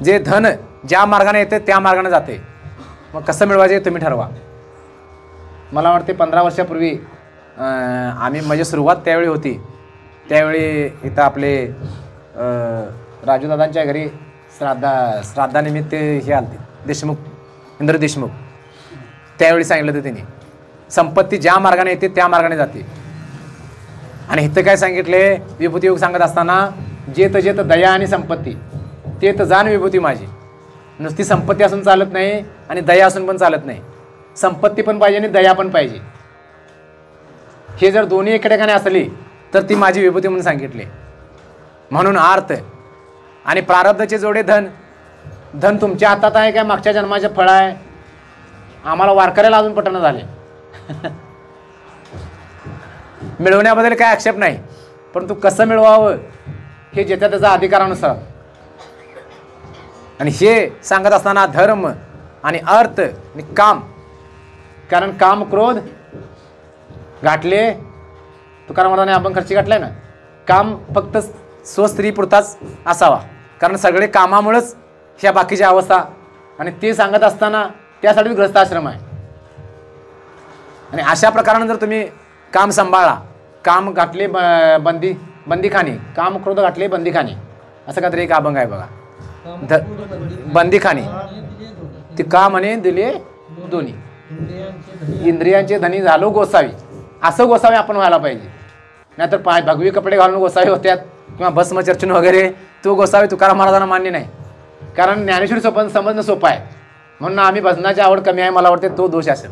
Speaker 1: जे धन ज्या मार्गाने येते त्या मार्गाने जाते. मग कसं मिळवायचे तुम्ही ठरवा. मला वाटते 15 वर्षापूर्वी आम्ही म्हणजे सुरुवात त्यावेळी होती. त्यावेळी इथं आपले राजूदादांच्या घरी श्राद्धानिमित्त हे आलते देशमुख, इंद्र देशमुख. त्यावेळी सांगितलं होतं त्यांनी, संपत्ती ज्या मार्गाने येते त्या मार्गाने जाते. आणि इथं काय सांगितले? विभूती योग सांगत असताना जेत दया आणि संपत्ती तेत जाण विभूती माझी. नुसती संपत्ती असून चालत नाही आणि दया असून पण चालत नाही. संपत्ती पण पाहिजे आणि दया पण पाहिजे. हे जर दोन्ही एका ठिकाणी असली तर ती माझी विभूती म्हणून सांगितले. म्हणून अर्थ आणि प्रारब्धचे जोडे धन तुमच्या हातात आहे काय मागच्या जन्माचे फळ आहे? आम्हाला वारकऱ्याला अजून पटणं झाले. मिळवण्याबद्दल काय आक्षेप नाही, परंतु कसं मिळवावं हे ज्याच्या त्याचा अधिकारानुसार. आणि हे सांगत असताना धर्म आणि अर्थ आणि काम. कारण काम क्रोध गाठले, तुकाराम महाराजांनी अभंग खर्ची गाठलाय ना. काम फक्त स्वस्त्री पुरताच असावा, कारण सगळे कामामुळेच ह्या बाकीच्या अवस्था. आणि ते सांगत असताना त्यासाठी ग्रस्ताश्रम आहे. आणि अशा प्रकारानं जर तुम्ही काम सांभाळा, काम घातले बंदीखानी, काम क्रोध घातले बंदीखानी, असं काहीतरी एक अभंग आहे बघा. बंदीखानी ती काम आणि दिले दोन्ही, इंद्रियांचे धनी झालो गोसावी. असं गोसावी आपण व्हायला पाहिजे. नाहीतर भगवी कपडे घालून गोसावी होत्यात किंवा भस्म चर्चून वगैरे, तो गोसावी तुकाराम महाराजांना मान्य नाही. कारण ज्ञानेश्वरी समजणं सोपं आहे, म्हणून आम्ही भजनाची आवड कमी आहे मला वाटते, तो दोष असेल.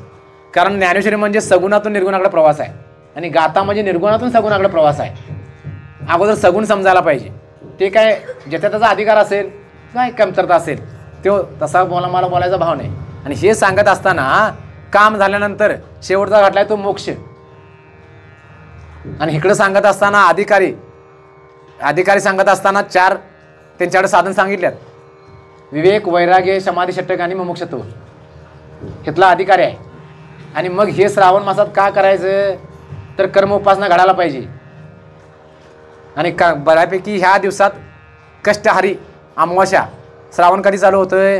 Speaker 1: कारण ज्ञानेश्वरी म्हणजे सगुणातून निर्गुणाकडे प्रवास आहे आणि गाथा म्हणजे निर्गुणातून सगुणाकडे प्रवास आहे. अगोदर सगुण समजायला पाहिजे. ते काय ज्याचा त्याचा अधिकार असेल, काय कमतरता असेल, तो तसा मला बोलायचा भाव नाही. आणि हे सांगत असताना काम झाल्यानंतर शेवटचा घातलाय तो मोक्ष. आणि इकडं सांगत असताना अधिकारी सांगत असताना 4 त्यांच्याकडे साधन सांगितल्यात: विवेक, वैराग्य, समाधी, षटक आणि मुमुक्षत्व. इथला अधिकारी आहे. आणि मग हे श्रावण मासात का करायचं तर कर्म उपासना घडायला पाहिजे. आणि बऱ्यापैकी ह्या दिवसात कष्टहारी अमावस्या. श्रावण कधी चालू होतोय?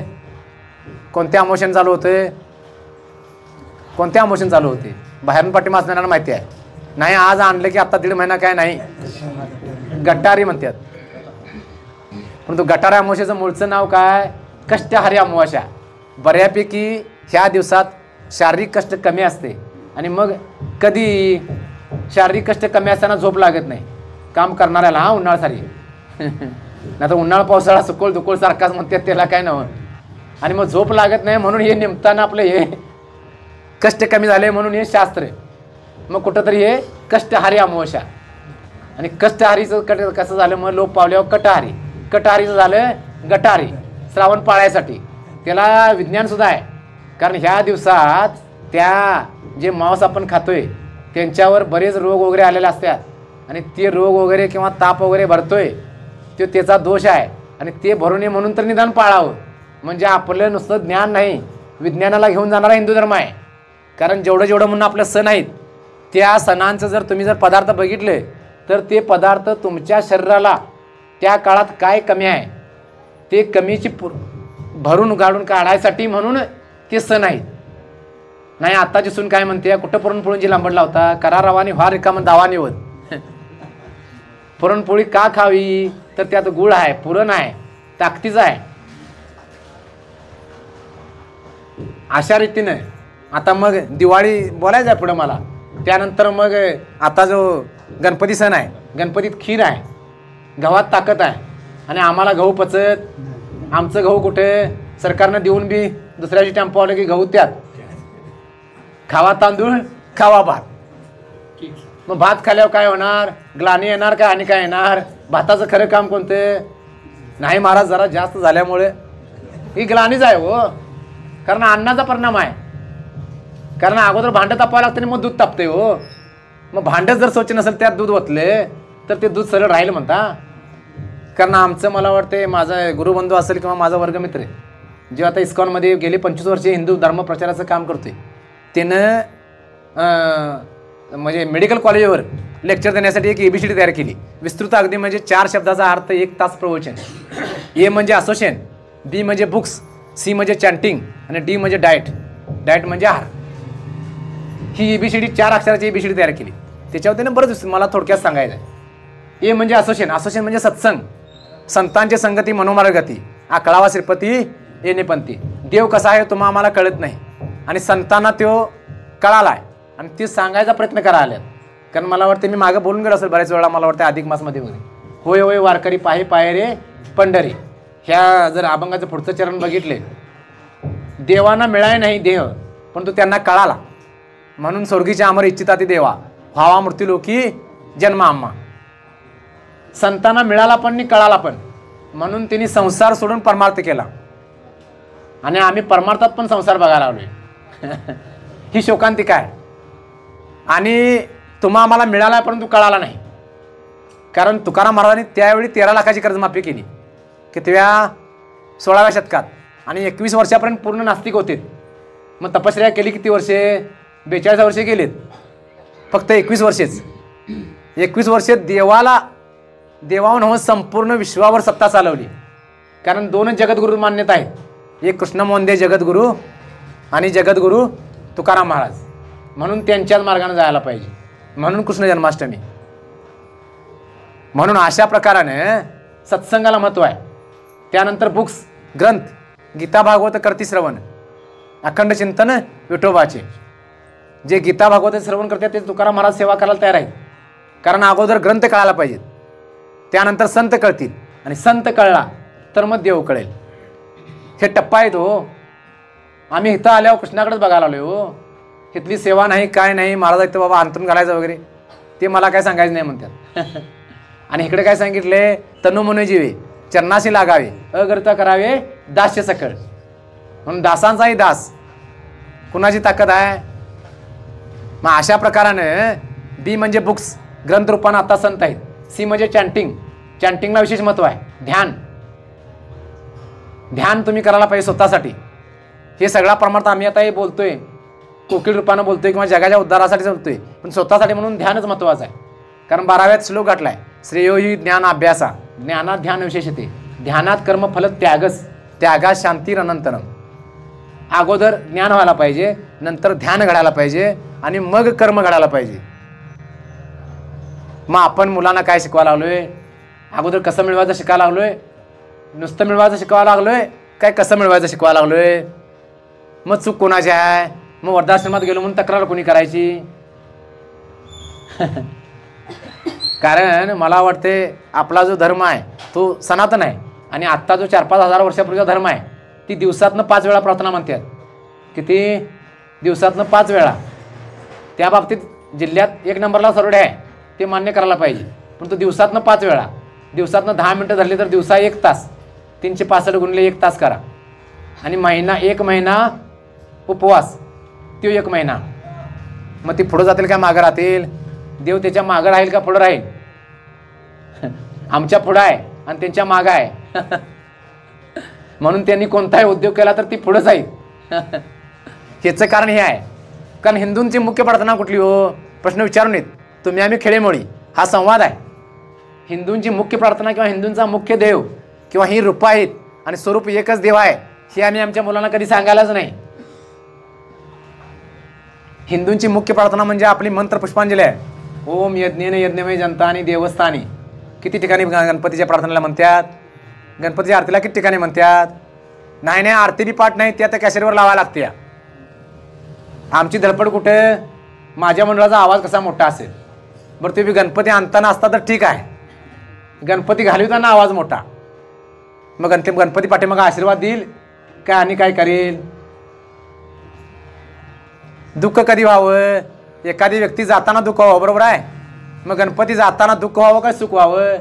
Speaker 1: कोणत्या अमावस्याने चालू होतोय? कोणत्या अमावस्याने चालू होते? बाहेरून पाठीमा असणाऱ्यांना माहिती आहे. नाही आज आणलं की आता 1.5 महिना काय नाही, गटारी म्हणतात. परंतु गटारी अमावस्याचं मूळचं नाव काय? कष्टहारी अमावस्या. बऱ्यापैकी ह्या दिवसात शारीरिक कष्ट कमी असते आणि मग कधी शारीरिक कष्ट कमी असताना झोप लागत नाही काम करणाऱ्याला. हा उन्हाळ्यासारी नाही तर उन्हाळा पावसाळा सुकोळ दुकोळ सारखाच म्हणतात त्याला काय नव्हतं. आणि मग झोप लागत नाही म्हणून हे निमताना आपलं हे कष्ट कमी झाले म्हणून हे शास्त्र. मग कुठंतरी हे कष्टहारी अमावस्या आणि कष्टहारीचं कसं झालं मग लोप पावल्यावर कटहारी, कटहारीचं झालं गटारी श्रावण पाळायसाठी. त्याला विज्ञानसुद्धा आहे कारण ह्या दिवसात त्या जे मांस आपण खातोय त्यांच्यावर बरेच रोग वगैरे आलेले असतात आणि ते रोग वगैरे किंवा ताप वगैरे भरतोय तो त्याचा दोष आहे आणि ते भरू नये म्हणून तर निदान पाळावं. म्हणजे आपलं नुसतं ज्ञान नाही विज्ञानाला घेऊन जाणारा हिंदू धर्म आहे. कारण जेवढं जेवढं म्हणून आपलं सण आहेत त्या सणांचं जर तुम्ही जर पदार्थ बघितले तर ते पदार्थ तुमच्या शरीराला त्या काळात काय कमी आहे ते कमीची भरून गाडून काढायसाठी म्हणून ते सण आहेत. नाही आत्ताची सून काय म्हणते कुठं पुरणपोळींची लांबड लावता करा रवानी व्हा रिकामं दावा निवड. पुरणपोळी का खावी तर त्यात गुळ आहे पुरण आहे ताकदीचं आहे. अशा रीतीनं आता मग दिवाळी बोलायचं आहे पुढं मला. त्यानंतर मग आता जो गणपती सण आहे गणपतीत खीर आहे गव्हात ताकद आहे आणि आम्हाला गहू पचत आमचं गहू कुठे सरकारनं देऊन बी दुसऱ्याची टेम्पो आलं की गहू त्यात खावा तांदूळ खावा भात. मग भात खाल्यावर काय होणार ग्लानी येणार का आणि काय येणार. भाताचं खरं काम कोणतं नाही महाराज जरा जास्त झाल्यामुळे ही ग्लानीच आहे हो कारण अन्नाचा परिणाम आहे. कारण अगोदर भांडं तापावं लागतं आणि मग दूध तापते हो. मग भांडं जर स्वच्छ नसेल त्यात दूध ओतले तर ते दूध सरळ राहील म्हणता. कारण आमचं मला वाटते माझा गुरुबंधू असेल किंवा माझा वर्गमित्र जे आता इस्कॉनमध्ये गेली 25 वर्षे हिंदू धर्म प्रचाराचं काम करतोय त्यानं म्हणजे मेडिकल कॉलेजवर लेक्चर देण्यासाठी एक ABCD तयार केली विस्तृत अगदी. म्हणजे 4 शब्दाचा अर्थ 1 तास प्रवचन. A म्हणजे असोसिएशन, B म्हणजे बुक्स, C म्हणजे चॅन्टिंग आणि D म्हणजे डाएट. डाएट म्हणजे आहार. ही ABCD 4 अक्षराची ABCD तयार केली. त्याच्यावर त्यानं बरंच मला थोडक्यात सांगायचं आहे. A म्हणजे असोसिएशन, असोसिएशन म्हणजे सत्संग संतांची संगती मनोमार्गती आकळावा श्रीपती येणेपंथी. देव कसा आहे तुम्हा आम्हाला कळत नाही आणि संतांना तो कळाला आहे आणि ते सांगायचा प्रयत्न करा आल्यात. कारण मला वाटतं मी मागं बोलून गेलो असेल बऱ्याच वेळा मला वाटतं अधिक मासमध्ये वगैरे होय होय वारकरी पाहे पाहे रे पंढरी. ह्या जर अभंगाचं पुढचं चरण बघितले देवांना मिळाय नाही देह परंतु त्यांना कळाला म्हणून स्वर्गीच्या अमर इच्छिता ती देवा व्हावा मृत्यूलोकी जन्म आम्हा. संतांना मिळाला पण आणि कळाला पण म्हणून त्यांनी संसार सोडून परमार्थ केला आणि आम्ही परमार्थात पण संसार बघायला लागलोय. ही शोकांतिका आहे. आणि तुम्हा आम्हाला मिळाला परंतु कळाला नाही. कारण तुकाराम महाराजांनी त्यावेळी 13 लाखाची कर्जमाफी केली कितव्या 16व्या शतकात आणि 21 वर्षापर्यंत पूर्ण नास्तिक होते. मग तपश्चर्या केली किती वर्षे 42 वर्षे गेलेत. फक्त 21 वर्षेच 21 वर्षे देवाहून हो संपूर्ण विश्वावर सत्ता चालवली. कारण 2 जगद्गुरू मान्यता आहेत. एक कृष्णमोहनदेव जगद्गुरू आणि जगद्गुरू तुकाराम महाराज. म्हणून त्यांच्याच मार्गाने जायला पाहिजे. म्हणून कृष्ण जन्माष्टमी. म्हणून अशा प्रकाराने सत्संगाला महत्त्व आहे. त्यानंतर बुक्स ग्रंथ गीता भागवत करती श्रवण अखंड चिंतन विठोबाचे. जे गीता भागवत श्रवण करतात ते तुकाराम महाराज सेवा करायला तयार आहेत. कारण अगोदर ग्रंथ कळायला पाहिजेत त्यानंतर संत कळतील आणि संत कळला तर मग देव कळेल. हे टप्पा आहेत हो. आम्ही इथं आल्यावर कृष्णाकडेच बघायला आलोय हो. इथली सेवा नाही काय नाही महाराज इथं बाबा अंतरून घालायचं वगैरे ते मला काय सांगायचं नाही म्हणतात. आणि इकडे काय सांगितले तनु मनो जीवे चरणाशी लागावे अगर्ता करावे दास्य सकळ. म्हणून दासांचाही दास कुणाची ताकद आहे. मग अशा प्रकारानं B म्हणजे बुक्स ग्रंथ रूपानं आता संत आहेत. C म्हणजे चॅन्टिंग. चॅन्टिंगला विशेष महत्त्व आहे. ध्यान तुम्ही करायला पाहिजे स्वतःसाठी. हे सगळा प्रमाणात आम्ही आता हे बोलतोय कोकिळ रूपानं बोलतोय किंवा जगाच्या उद्धारासाठी बोलतोय पण स्वतःसाठी म्हणून ध्यानच महत्त्वाचं आहे. कारण 12व्यात श्लोक गाठलाय श्रेयो ही ज्ञान अभ्यासा ज्ञानात ध्यान विशेषते ध्यानात कर्म फल त्यागस त्यागात शांती अनंतरम. अगोदर ज्ञान व्हायला पाहिजे नंतर ध्यान घडायला पाहिजे आणि मग कर्म घडायला पाहिजे. मग आपण मुलांना काय शिकवायला लागलोय अगोदर कसं मिळवायचं शिकायला लागलोय नुसतं मिळवायचं शिकवायला लागलोय काय कसं मिळवायचं शिकवायला लागलोय. मग चूक कोणाची आहे? मग वृद्धाश्रमात गेलो म्हणून तक्रार कोणी करायची? कारण मला वाटते आपला जो धर्म आहे तो सनातन आहे आणि आत्ता जो 4-5 हजार वर्षापूर्वीचा धर्म आहे ती दिवसातनं 5 वेळा प्रार्थना म्हणतात. किती? दिवसातनं 5 वेळा. त्या बाबतीत जिल्ह्यात 1 नंबरला सरवडे आहे, ते मान्य करायला पाहिजे. पण तो दिवसातनं 5 वेळा, दिवसातनं 10 मिनटं धरली तर दिवसा 1 तास, 365 गुणिले 1 तास करा. आणि महिना, 1 महिना उपवास, तो 1 महिना. मग ती पुढं जातील का मागं राहतील? देव त्याच्या मागं राहील का पुढं राहील? आमच्या पुढं आहे आणि त्यांच्या मागं आहे. म्हणून त्यांनी कोणताही उद्योग केला तर ती पुढं जाईल. ह्याचं कारण हे आहे, कारण हिंदूंची मुख्य प्रार्थना कुठली हो? प्रश्न विचारून येत तुम्ही आम्ही खेडेमोळी, हा संवाद आहे. हिंदूंची मुख्य प्रार्थना किंवा हिंदूंचा मुख्य देव किंवा ही रूप आहेत आणि स्वरूप एकच देव आहे हे आम्ही आमच्या मुलांना कधी सांगायलाच नाही. हिंदूंची मुख्य प्रार्थना म्हणजे आपली मंत्र पुष्पांजली आहे. ओम यज्ञेन यज्ञमय जनता आणि देवस्थानी. किती ठिकाणी गणपतीच्या प्रार्थनेला म्हणतात? गणपतीच्या आरतीला किती ठिकाणी म्हणतात? नाही, आरती बी पाठ नाही, त्या कॅसेटवर लावायला लागते. आमची धडपड कुठे? माझ्या मंडळाचा आवाज कसा मोठा असेल? बरं, तुम्ही गणपती आणताना असता तर ठीक आहे, गणपती घालवताना आवाज मोठा, मग गणपती पाठीमागे आशीर्वाद देईल काय आणि काय करेल? दुःख कधी व्हावं? एखादी व्यक्ती जाताना दुःख व्हावं, बरोबर आहे. मग गणपती जाताना दुःख व्हावं काय सुख व्हावं?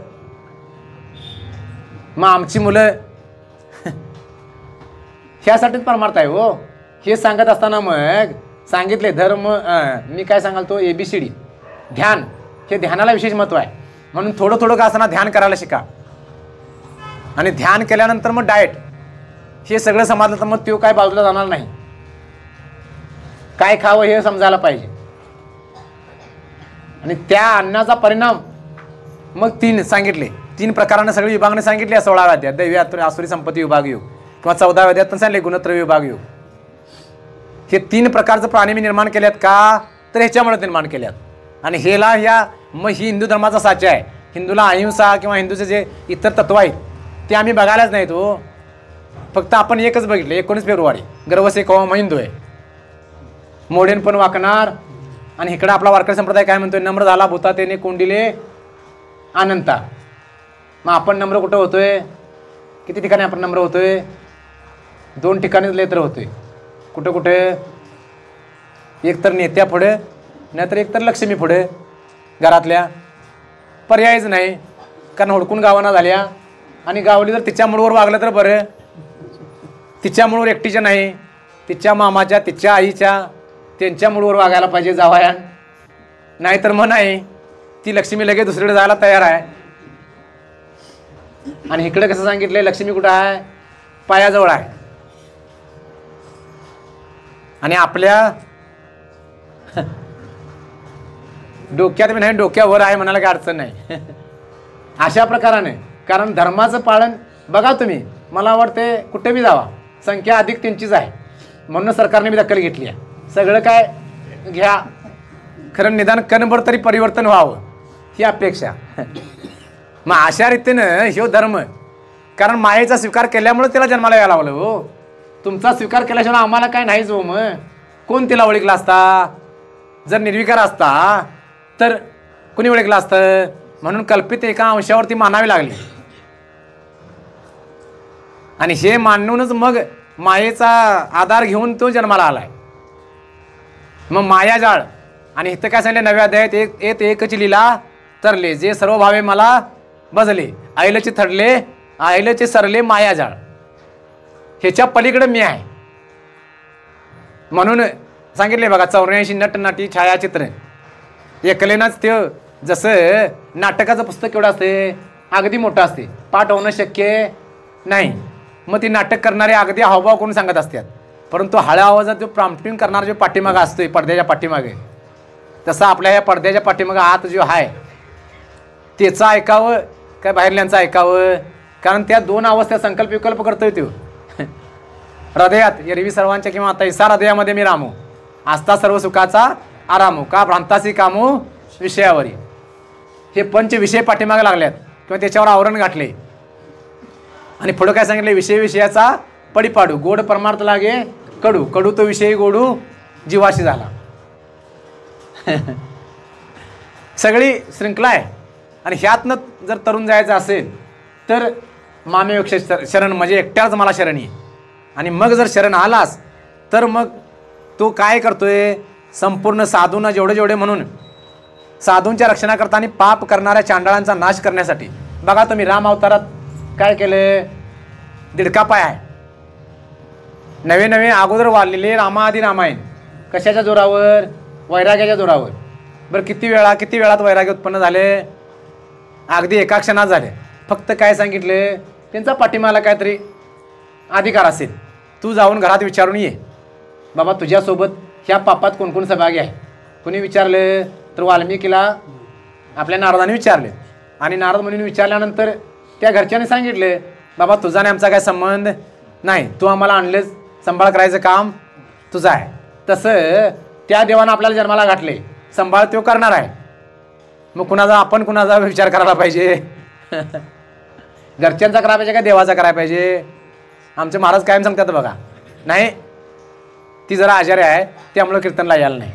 Speaker 1: मग आमची मुलं ह्यासाठीच परमार्थ आहे हो. हे सांगत असताना मग सांगितले धर्म, मी काय सांगाल तो ABCD ध्यान, हे ध्यानाला विशेष महत्त्व आहे. म्हणून थोडं थोडं का असताना ध्यान करायला शिका. आणि ध्यान केल्यानंतर मग डाएट, हे सगळं समजलं तर मग तो काय बाजूला जाणार नाही. काय खावं हे समजायला पाहिजे. आणि त्या अन्नाचा परिणाम मग 3 सांगितले, 3 प्रकाराने सगळी विभागणे सांगितली. 16व्या अध्यायात दैवी आसुरी संपत्ती विभाग योग किंवा 14व्या अध्यायात पण सांगितले गुणत्रय विभाग योग. हे 3 प्रकारचं प्राणी मी निर्माण केल्यात का? तर ह्याच्यामुळे निर्माण केल्यात. आणि ह्या मग ही हिंदू धर्माचा साचा आहे. हिंदूला अहिंसा किंवा हिंदूचे जे इतर तत्व आहेत ते आम्ही बघायलाच नाहीत हो. फक्त आपण एकच बघितलं, 19 फेब्रुवारी गर्वसे कवा हिंदू आहे, मोडेन पण वाकणार. आणि इकडं आपला वारकरी संप्रदाय काय म्हणतोय? नम्र झाला भूता तेने कोंडिले अनंता. मग आपण नम्र कुठं होतोय? किती ठिकाणी आपण नम्र होतोय? 2 ठिकाणीच लेत्र होतोय. कुठं कुठे? एक तर नेत्या पुढे, नाहीतर एक तर लक्ष्मी पुढे. घरातल्या पर्यायच नाही, कारण हुडकून गावाना झाल्या. आणि गावली तर तिच्या मूळवर वागलं तर बरं. तिच्या मूळवर एकटीच्या नाही, तिच्या मामाच्या, तिच्या आईच्या, त्यांच्या मूळवर वागायला पाहिजे जावयान. नाहीतर मग नाही, ती लक्ष्मी लगेच दुसरीकडे जायला तयार आहे. आणि इकडे कसं सांगितलंय? लक्ष्मी कुठं आहे? पायाजवळ आहे. आणि आपल्या डोक्यात बी नाही, डोक्यावर आहे म्हणायला काही अडचण नाही. अशा प्रकाराने, कारण धर्माचं पालन बघा तुम्ही, मला वाटते कुठे बी जावा संख्या अधिक त्यांचीच आहे. म्हणून सरकारने बी दखल घेतली आहे. सगळं काय घ्या, खरं निदान कणभर तरी परिवर्तन व्हावं ही अपेक्षा. मग अशा रीतीनं ह्यो धर्म, कारण मायेचा स्वीकार केल्यामुळे तिला जन्माला यायला लागलं हो. तुमचा स्वीकार केल्याशिवाय आम्हाला काय नाहीच हो. मग कोण तिला ओळखला असता? जर निर्विकार असता तर कोणी ओळखलं असतं? म्हणून कल्पित एका अंशावरती मानावी लागली. आणि हे मानूनच मग मायेचा आधार घेऊन तो जन्माला आलाय. मग मायाजाळ. आणि इथं काय सांगितलं 9व्या अध्यायात? एकच लीला तरले जे सर्व भावे मला बजले, आईलचे थडले आईलचे सरले मायाजाळ. ह्याच्या पलीकडे मी आहे. म्हणून सांगितले बघा 84 नटनाटी छायाचित्र. एकलेनाच ते जसं नाटकाचं पुस्तक केवढं असते? अगदी मोठं असते, पाठ होणं शक्य नाही. मग ती नाटक करणारे अगदी हावभाव करून सांगत असतात. परंतु हळ्या आवाजात जो प्रॉम्प्टिंग करणारा जो पाठीमागा असतोय पडद्याच्या पाठीमागे, तसा आपल्या ह्या पडद्याच्या पाठीमागे आत जो आहे त्याचं ऐकावं काय बाहेरल्यांचं ऐकावं? कारण त्या 2 अवस्था संकल्प विकल्प करतोय तो. हृदयात एरवी सर्वांच्या किंवा आता इसा हृदयामध्ये मी रामू, आस्था सर्व सुखाचा आरामू, का भ्रांतासी कामू विषयावरी. हे 5 विषय पाठीमागे लागल्यात किंवा त्याच्यावर आवरण गाठले. आणि पुढं काय सांगितले? विषयाचा पडीपाडू गोड परमार्थ लागे कडू कडू तो विषयी गोडू जीवाशी झाला. सगळी श्रृंखला आहे. आणि ह्यातनं जर तरुण जायचं असेल तर मामेपेक्षा शरण म्हणजे एकट्याच मला शरण ये. आणि मग जर शरण आलास तर मग तो काय करतोय, संपूर्ण साधूंना जेवढे म्हणून साधूंच्या रक्षणाकरता आणि पाप करणाऱ्या चांडाळांचा नाश करण्यासाठी. बघा तुम्ही राम अवतारात काय केलं, दीडका पाय आहे. नवे अगोदर वाढलेले रामाआदी रामायण कशाच्या जोरावर, वैराग्याच्या जोरावर. बरं किती वेळात वैराग्य उत्पन्न झाले, अगदी एका क्षणात झाले. फक्त काय सांगितले, त्यांचा पाठीमाला काहीतरी अधिकार असेल, तू जाऊन घरात विचारून ये बाबा तुझ्यासोबत ह्या पापात कोण सहभागी आहे. कोणी विचारले तर वाल्मिकीला आपल्या नारदाने विचारले. आणि नारद मुनीने विचारल्यानंतर त्या घरच्यांनी सांगितले बाबा तुझा आणि आमचा काय संबंध नाही, तू आम्हाला आणलेच, सांभाळ करायचं काम तुझं आहे. तसं त्या देवानं आपल्याला जन्माला घातले, सांभाळ तो करणार आहे. मग आपण कुणाचा विचार करायला पाहिजे, घरच्यांचा करायला पाहिजे का देवाचा करायला पाहिजे. आमचे महाराज कायम सांगतात बघा, नाही ती जरा आजारी आहे त्यामुळे कीर्तनला यायला नाही.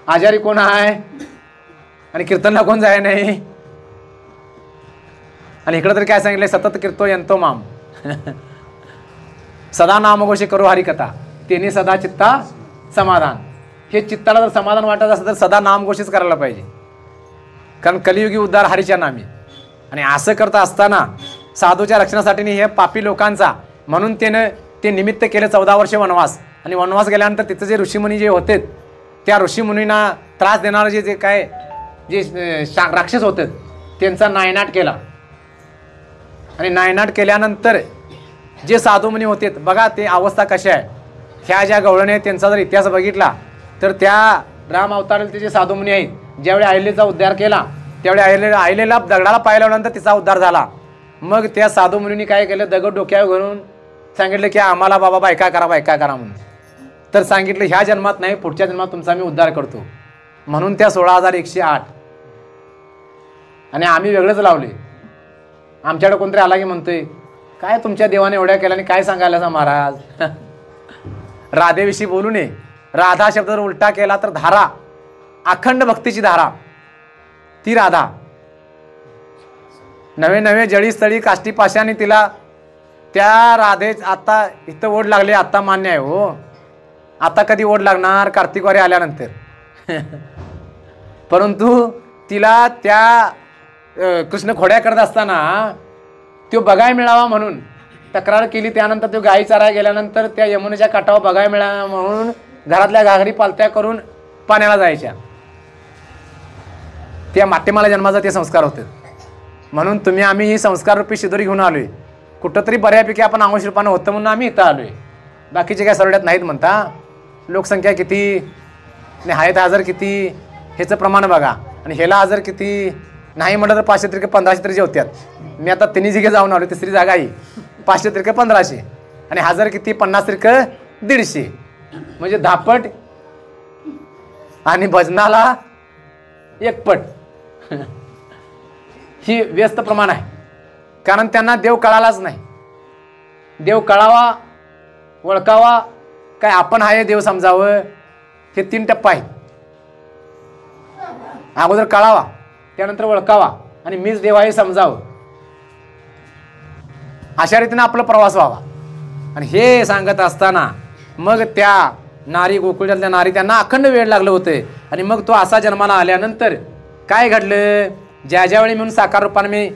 Speaker 1: आजारी कोण आहे आणि कीर्तनला कोण जाय नाही. आणि इकडं तरी काय सांगितलंय, सतत कीर्तो यंतो माम सदा नामघोषे करो हरिकथा तेने सदा चित्ता समाधान. हे चित्ताला जर समाधान वाटत असेल तर सदा नामघोषच करायला पाहिजे, कारण कलियुगी उद्धार हरीच्या नामी. आणि असं करता असताना साधूच्या रक्षणासाठी हे पापी लोकांचा म्हणून ते निमित्त केलं 14 वर्ष वनवास. आणि वनवास गेल्यानंतर तिथं जे ऋषीमुनी जे होते त्या ऋषीमुनींना त्रास देणारे जे राक्षस होते त्यांचा नायनाट केला. आणि नायनाट केल्यानंतर जे साधू मुनी होते बघा ते अवस्था कशी आहे. ह्या ज्या गवळणे त्यांचा जर इतिहास बघितला तर त्या राम अवताराचे जे साधू मुनी आहेत, ज्यावेळी अहिल्याचा उद्धार केला त्यावेळी अहिल्याला दगडाला पाय लावल्यानंतर तिचा उद्धार झाला. मग त्या साधू मुनींनी काय केलं, दगड डोक्यावर घालून सांगितलं की आम्हाला बाबा बायका करा म्हणून. तर सांगितलं ह्या जन्मात नाही पुढच्या जन्मात तुमचा मी उद्धार करतो. म्हणून त्या 16,108 आणि आम्ही वेगळंच लावले. आमच्याकडे कोणतरी आला की म्हणतोय काय तुमच्या देवाने एवढ्या केल्या आणि काय सांगायला महाराज. राधेविषयी बोलू नये. राधा शब्द जर उलटा केला तर धारा, अखंड भक्तीची धारा ती राधा. नवे जळीस्थळी काष्टी पाशाने तिला त्या राधे आता इथं ओढ लागली, आता मान्य आहे हो. आता कधी ओढ लागणार, कार्तिकवारी आल्यानंतर. परंतु तिला त्या कृष्ण खोड्या करत असताना तो बघाय मिळावा म्हणून तक्रार केली. त्यानंतर तो गाई चाराय गेल्यानंतर त्या यमुनेच्या काठावर बघाय मिळावा म्हणून घरातल्या घागरी पालत्या करून पाण्याला जायच्या. त्या माटेमाला जन्माचा ते संस्कार होते. म्हणून आम्ही ही संस्कार रूपी शिदोरी घेऊन आलोय. कुठंतरी बऱ्यापैकी आपण अंश रूपानं होतं म्हणून आम्ही इथं आलोय. बाकीचे काय सरड्यात नाहीत म्हणता. लोकसंख्या किती आणि आहेत हजार किती ह्याचं प्रमाण बघा. आणि ह्याला हजार किती नाही म्हटलं तर 500 त्रिके 1500 तरी जे होत्यात. मी आता 3 जिगे जाऊन आलो, तिसरी जागा ही 500 त्रिके 1500 आणि हजार किती 50 त्रिके 150 म्हणजे 10 पट आणि भजनाला 1 पट. ही व्यस्त प्रमाण आहे. कारण त्यांना देव कळालाच नाही. देव कळावा ओळखावा काय आपण आहे देव समजावं, हे 3 टप्पा आहेत. अगोदर कळावा, त्यानंतर ओळखावा आणि मीच देव आहे समजावं. अशा रीतीने आपला प्रवास व्हावा. आणि हे सांगत असताना मग त्या नारी गोकुळातल्या नारी त्यांना अखंड वेळ लागलं होते. आणि मग तो असा जन्माला आल्यानंतर काय घडलं, ज्यावेळी म्हणून साकार रूपाने मी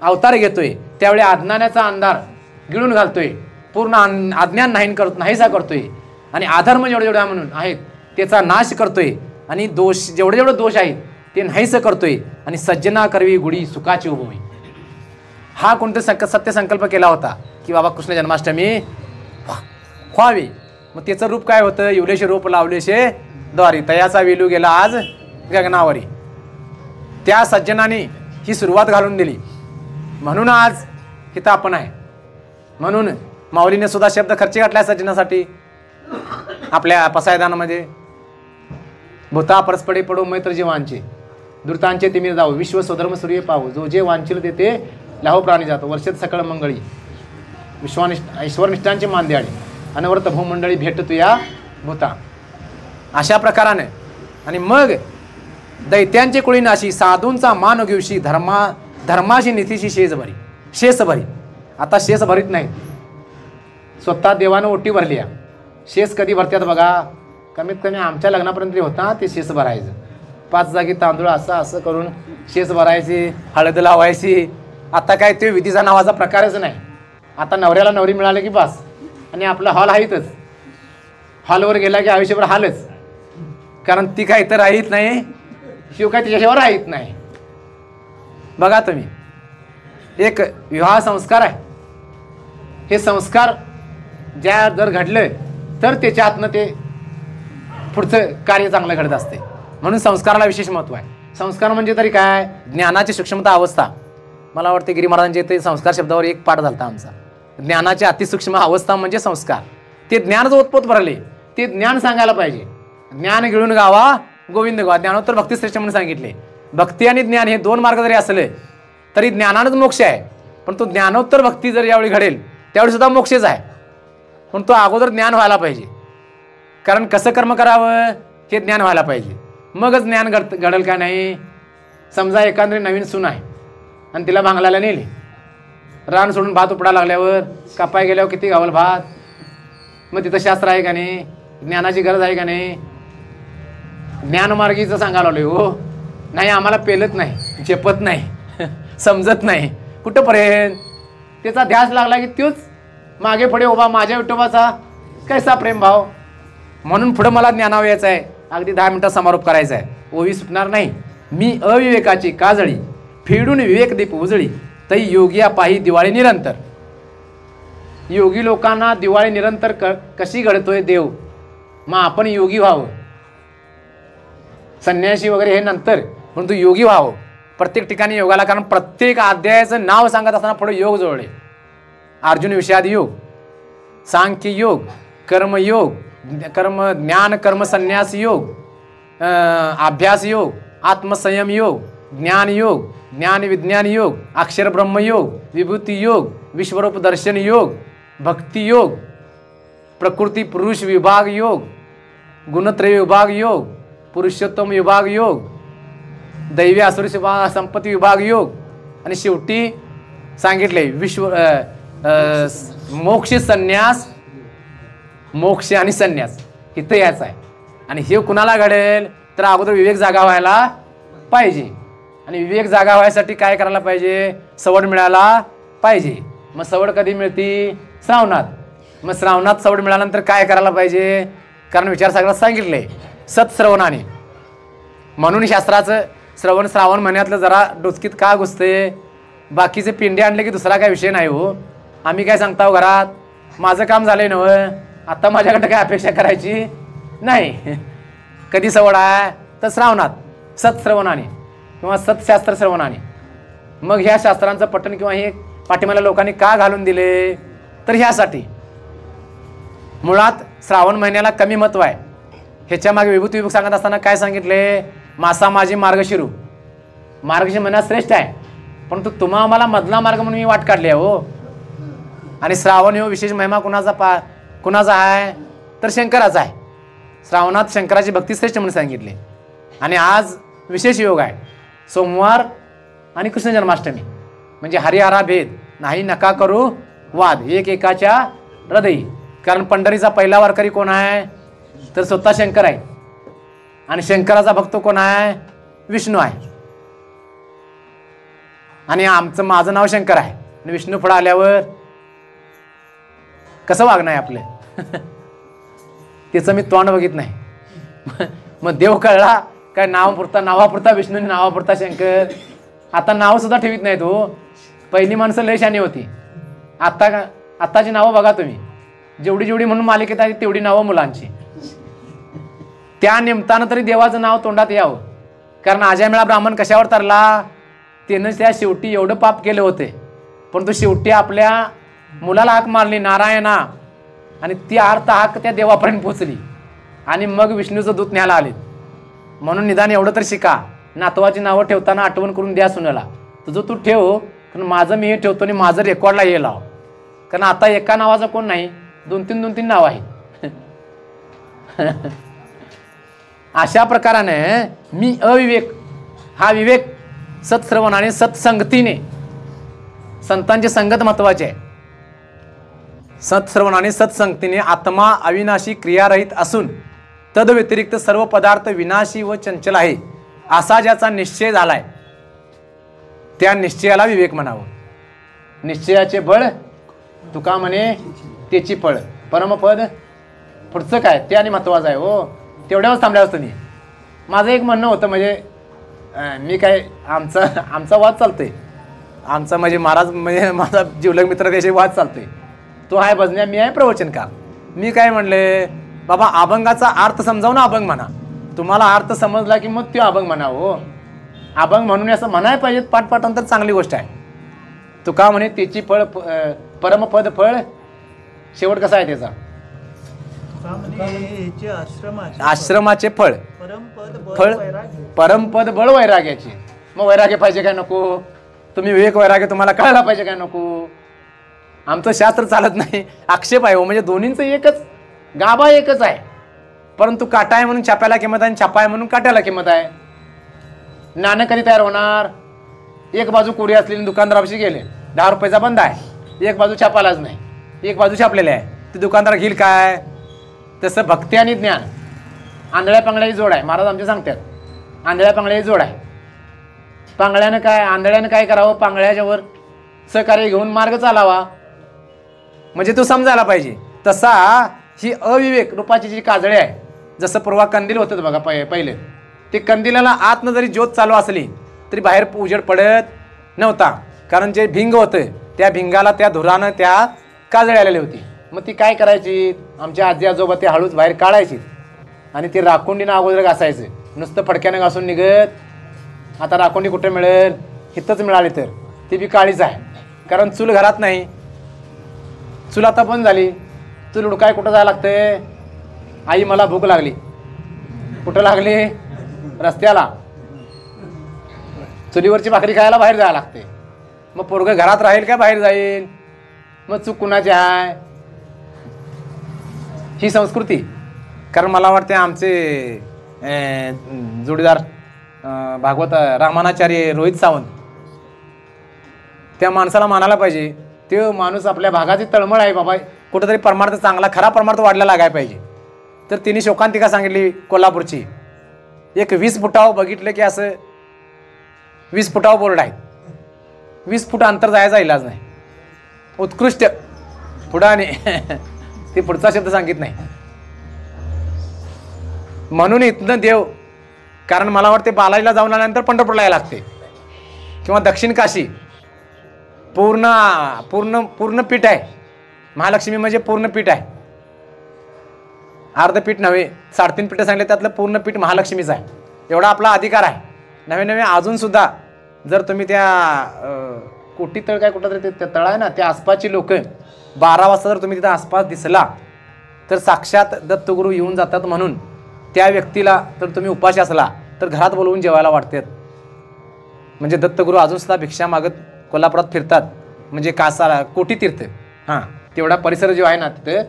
Speaker 1: अवतार घेतोय त्यावेळी अज्ञानाचा अंधार गिळून घालतोय, पूर्ण अज्ञान नाहीसा करतोय. आणि अधर्म जेवढे म्हणून आहेत त्याचा नाश करतोय. आणि दोष जेवढे दोष आहेत ते नाहीसं करतोय. आणि सज्जना करवी गुढी सुखाची उभवी. हा कोणते सत्यसंकल्प केला होता की बाबा कृष्ण जन्माष्टमी व्हावी. मग त्याचं रूप काय होतं, येवलेशे रूप लावलेशे द्वारी तयाचा वेलू गेला आज गगनावरी. त्या सज्जनाने ही सुरुवात घालून दिली म्हणून आज इथं आपण आहे. म्हणून माऊलीने सुद्धा शब्द खर्ची घातलाय सज्जनासाठी आपल्या पसायदानामध्ये. भूता परस्पडे पडो मैत्र जीवांचे दुर्तांचे तिमीर जाऊ विश्व स्वधर्म सूर्य पाहू जो जे वांछिल ते लाहो प्राणी जातो वर्षेत सकळ मंगळी ईश्वरनिष्ठांचे मान द्याळे. अनवर्त भूमंडळी भेटतो या भूता. अशा प्रकाराने आणि मग दैत्यांचे कुळी नाशी साधूंचा मान घेऊशी धर्माशी नीतीशी शेष भरी. आता शेष भरीत नाही, स्वतः देवानं ओटी भरली आहे. शेष कधी भरतात बघा, कमीत कमी आमच्या लग्नापर्यंत होता ते शेष भरायचं. 5 जागी तांदूळ असं करून शेष भरायची, हळद लावायची. आता काय ते विधीचा नावाचा प्रकारच नाही. आता नवऱ्याला नवरी मिळाले की बस, आणि आपला हॉल आहेतच. हॉलवर गेला की आयुष्यभर हालच, कारण ती काय तर राहीत नाही, शिव काय तिच्याशिवाय राहीत नाही. बघा तुम्ही, एक विवाह संस्कार आहे. हे संस्कार ज्या जर घडलं तर त्याच्या हातनं ते पुढचं कार्य चांगलं घडत असते. म्हणून संस्काराला विशेष महत्त्व आहे. संस्कार म्हणजे तरी काय, ज्ञानाची सूक्ष्मता अवस्था. मला वाटते गिरी महाराजांच्या इथे संस्कार शब्दावर एक पाठ झाला आमचा. ज्ञानाची अतिसूक्ष्म अवस्था म्हणजे संस्कार. ते ज्ञान जो उत्पोत भरले ते ज्ञान सांगायला पाहिजे. ज्ञान गिळून गावा गोविंद गावा. ज्ञानोत्तर भक्तिश्रेष्ठ म्हणून सांगितले. भक्ती आणि ज्ञान हे 2 मार्ग जरी असले तरी ज्ञानानंच मोक्ष आहे. पण तो ज्ञानोत्तर भक्ती जर यावेळी घडेल त्यावेळी सुद्धा मोक्षच आहे. पण तो अगोदर ज्ञान व्हायला पाहिजे. कारण कसं कर्म करावं हे ज्ञान व्हायला पाहिजे, मगच ज्ञान घडेल का नाही. समजा एखादी नवीन सून आहे आणि तिला भांगलाला नेली, रान सोडून भात उपडा लागल्यावर कापाय गेल्यावर किती गावल भात. मग तिथं शास्त्र आहे का नाही, ज्ञानाची गरज आहे का नाही. ज्ञानमार्गीचं सांगायला आलोय हो. नाही आम्हाला पेलत नाही, झेपत नाही, समजत नाही कुठंपर्यंत. त्याचा ध्यास लागला की तोच मागे पुढे उभा माझ्या विठोबाचा कैसा प्रेमभाव. म्हणून पुढं मला ज्ञानावर यायचं आहे. अगदी 10 मिनिटात समारोप करायचा आहे. ओवी सुटणार नाही. मी अविवेकाची काजळी फेडून विवेक दीप उजळी तै योगिया पाही दिवाळी निरंतर. योगी लोकांना दिवाळी निरंतर कशी घडतोय देव, मग आपण योगी व्हावं. संन्यासी वगैरे हे नंतर, परंतु योगी व्हावं प्रत्येक ठिकाणी योगाला. कारण प्रत्येक अध्यायाचं नाव सांगत असताना पुढे योग जोडले. अर्जुन विषाद योग, सांख्य योग, कर्मयोग, ज्ञान कर्म संन्यास योग, अभ्यास योग, आत्मसंयम योग, ज्ञान योग, ज्ञान विज्ञान योग, अक्षर ब्रह्म योग, विभूती योग, विश्वरूप दर्शन योग, भक्ती योग, प्रकृती पुरुष विभाग योग, गुणत्रय विभाग योग, पुरुषोत्तम विभाग योग, दैवी असुर संपत्ती विभाग योग, आणि शेवटी सांगितले मोक्ष संन्यास. मोक्ष आणि संन्यास इथं यायचं आहे. आणि हे कुणाला घडेल तर अगोदर विवेक जागा व्हायला पाहिजे. आणि विवेक जागा व्हायसाठी काय करायला पाहिजे, सवड मिळायला पाहिजे. मग सवड कधी मिळती, श्रावणात. मग श्रावणात सवड मिळाल्यानंतर काय करायला पाहिजे, कारण विचारसागरात सांगितले सत्श्रवणाने. म्हणून शास्त्राचं श्रावण महिन्यातलं जरा डोचकीत का घुसते. बाकीचे पिंडे आणले की दुसरा काय विषय नाही हो. आम्ही काय सांगता घरात, माझं काम झालंय नवं, आता माझ्याकडे काय अपेक्षा करायची नाही. कधी सवड आहे तर श्रावणात सत्श्रवणाने किंवा सत्शास्त्र श्रवणाने. मग ह्या शास्त्रांचं पठण किंवा हे पाठीमाला लोकांनी का घालून दिले तर ह्यासाठी. मुळात श्रावण महिन्याला कमी महत्त्व आहे. ह्याच्या मागे विभूती विभूक सांगत असताना काय सांगितले, मासा माझी मार्गशिरू. मार्गशीर महिना श्रेष्ठ आहे, परंतु तुम्हा आम्हाला मधला मार्ग म्हणून मी वाट काढली आहे हो. आणि श्रावण हो विशेष महिमा कुणाचा आहे तर शंकराचा आहे. श्रावणात शंकराची भक्ती श्रेष्ठ म्हणून सांगितले. आणि आज विशेष योग आहे, सोमवार आणि कृष्ण जन्माष्टमी. म्हणजे हरिहरा भेद नाही नका करू वाद, एक एकाच्या हृदयी. कारण पंढरीचा पहिला वारकरी कोण आहे तर स्वतः शंकर आहे. आणि शंकराचा भक्त कोण आहे, विष्णू आहे. आणि माझं नाव शंकर आहे आणि विष्णू पुढे आल्यावर कसं वागणं आहे आपलं. त्याचं मी तोंड बघित नाही. मग देव कळला काय, नावापुरता विष्णू, नावापुरता शंकर. आता नाव सुद्धा ठेवीत नाहीत हो. पहिली माणसं लय शानी होती. आत्ताची नावं बघा तुम्ही, जेवढी म्हणून मालिकेत आहे तेवढी नावं मुलांची. त्या निमित्तानं तरी देवाचं नाव तोंडात यावं. कारण अजामेळा ब्राह्मण कशावर तरला, त्यानं त्या शेवटी एवढं पाप केले होते, परंतु शेवटी आपल्या मुलाला हाक मारली नारायणा, आणि ती अर्थ हाक त्या देवापर्यंत पोचली. आणि मग विष्णूचं दूत न्यायला आले. म्हणून निदान एवढं तर शिका, नातवाची नावं ठेवताना आठवण करून द्या सुनेला, तुझं तू ठेव, कारण माझं मी हे ठेवतो आणि माझं रेकॉर्डला हे लाव. कारण आता एका नावाचा कोण नाही, 2-3 नाव आहेत. अशा प्रकाराने मी अविवेक, हा विवेक सत्श्रवण आणि सत्संगतीने, संतांची संगत महत्वाची आहे. सत्श्रवण आणि सत्संगतीने आत्मा अविनाशी क्रियारहित असून तद व्यतिरिक्त सर्व पदार्थ विनाशी व चंचल आहे असा ज्याचा निश्चय झालाय त्या निश्चयाला विवेक म्हणावं. निश्चयाचे बळ तुका म्हणे त्याची फळ. परमपद पुढचं काय ते आणि महत्वाचं आहे हो. तेवढ्यावर थांबल्यावर तुम्ही. माझं एक म्हणणं होतं, म्हणजे मी काय आमचा वाद चालतोय. आमचा म्हणजे महाराज म्हणजे माझा जीवलग मित्र त्याशी वाद चालतोय. तो आहे भजन्या, मी आहे प्रवचनकार. मी काय म्हणले बाबा अभंगाचा अर्थ समजावून अभंग म्हणा. तुम्हाला अर्थ समजला की मग तो अभंग म्हणा हो. अभंग म्हणून असं म्हणाय पाहिजे पाठपाठांतर चांगली गोष्ट आहे. तुका म्हणे त्याची फळ परमपद फळ. शेवट कसा आहे त्याचा? आश्रमाचे फळ परमपद बळ वैराग्याचे. मग वैराग्य पाहिजे काय नको? तुम्ही विवेक वैराग्य तुम्हाला कळायला पाहिजे काय नको? आमचं शास्त्र चालत नाही. आक्षेप आहे हो. म्हणजे दोन्हींचं एकच, गाभा एकच आहे, परंतु काटा आहे म्हणून छाप्याला किंमत आहे आणि छापा आहे म्हणून काट्याला किंमत आहे. नाणं कधी तयार होणार? एक बाजू कोरी असलेली दुकानदारापाशी गेले, 10 रुपयाचा बंद आहे, एक बाजू छापालाच नाही, एक बाजू छापलेली आहे, ती दुकानदार घेईल काय? तसं भक्ती आणि ज्ञान आंधळ्या पांगळ्याची जोड आहे. महाराज आमचे सांगतात आंधळ्या पांगळ्याची जोड आहे. पांगळ्यानं काय, आंधळ्यानं काय करावं? पांगळ्याच्यावर सहकार्य घेऊन मार्ग चालावा. म्हणजे तो समजायला पाहिजे. तसा ही अविवेक रूपाची जी काजळे आहे, जसं पूर्वा कंदील होतं बघा पहिले, ते कंदिलाला आतनं जरी ज्योत चालू असली तरी बाहेर उजेड पडत नव्हता. कारण जे भिंग होतं त्या भिंगाला त्या धुरानं त्या काजळे आलेली होती. मग ती काय करायची? आमच्या आजी आजोबा ते हळूच बाहेर काढायची आणि ते राखोंडीनं अगोदर घासायचं. नुसतं फडक्यानं घासून निघत. आता राखोंडी कुठे मिळेल? हिथंच मिळाली तर ती बी काळीच आहे. कारण चूल घरात नाही. चूल आता बंद झाली. चूल उडकाय कुठं जायला लागतंय? आई मला भूक लागली. कुठं लागली? रस्त्याला. चुलीवरची भाकरी खायला बाहेर जायला लागते. मग पोरगं घरात राहील का बाहेर जाईल? मग चूक कुणाची आहे? ही संस्कृती. कारण मला वाटते आमचे जोडीदार भागवत रामानाचार्य रोहित सावंत, त्या माणसाला मानायला पाहिजे. तो माणूस आपल्या भागाची तळमळ आहे बाबा. कुठंतरी परमार्थ चांगला खरा परमार्थ वाढला लागायला पाहिजे. तर तिने शोकांतिका सांगितली कोल्हापूरची. एक 20 फुटावर बघितलं की असं 20 फुटावर बोर्ड आहे. 20 फूट अंतर जायचा इलाज नाही. उत्कृष्ट पुढाने ते पुढचा शब्द सांगित नाही. म्हणून इथनं देव, कारण मला वाटते बालाजीला जाऊन आल्यानंतर पंढरपूरला यायला लागते किंवा दक्षिण काशी. पूर्ण पूर्ण पूर्ण पीठ आहे. महालक्ष्मी म्हणजे पूर्ण पीठ आहे. अर्ध पीठ नव्हे, 3.5 पीठ सांगले त्यातलं पूर्ण पीठ महालक्ष्मीचं आहे. एवढा आपला अधिकार आहे. नवे अजूनसुद्धा जर तुम्ही त्या कोटी तळ काय कुठं तरी ते तळ आहे ना, त्या आसपासची लोक 12 वाजता जर तुम्ही तिथं आसपास दिसला तर साक्षात दत्तगुरू येऊन जातात. म्हणून त्या व्यक्तीला तर तुम्ही उपाशी असला तर घरात बोलवून जेवायला वाटतात. म्हणजे दत्तगुरू अजूनसुद्धा भिक्षा मागत कोल्हापुरात फिरतात. म्हणजे कासाला कोटी तीर्थ, हां तेवढा परिसर जो आहे ना तिथं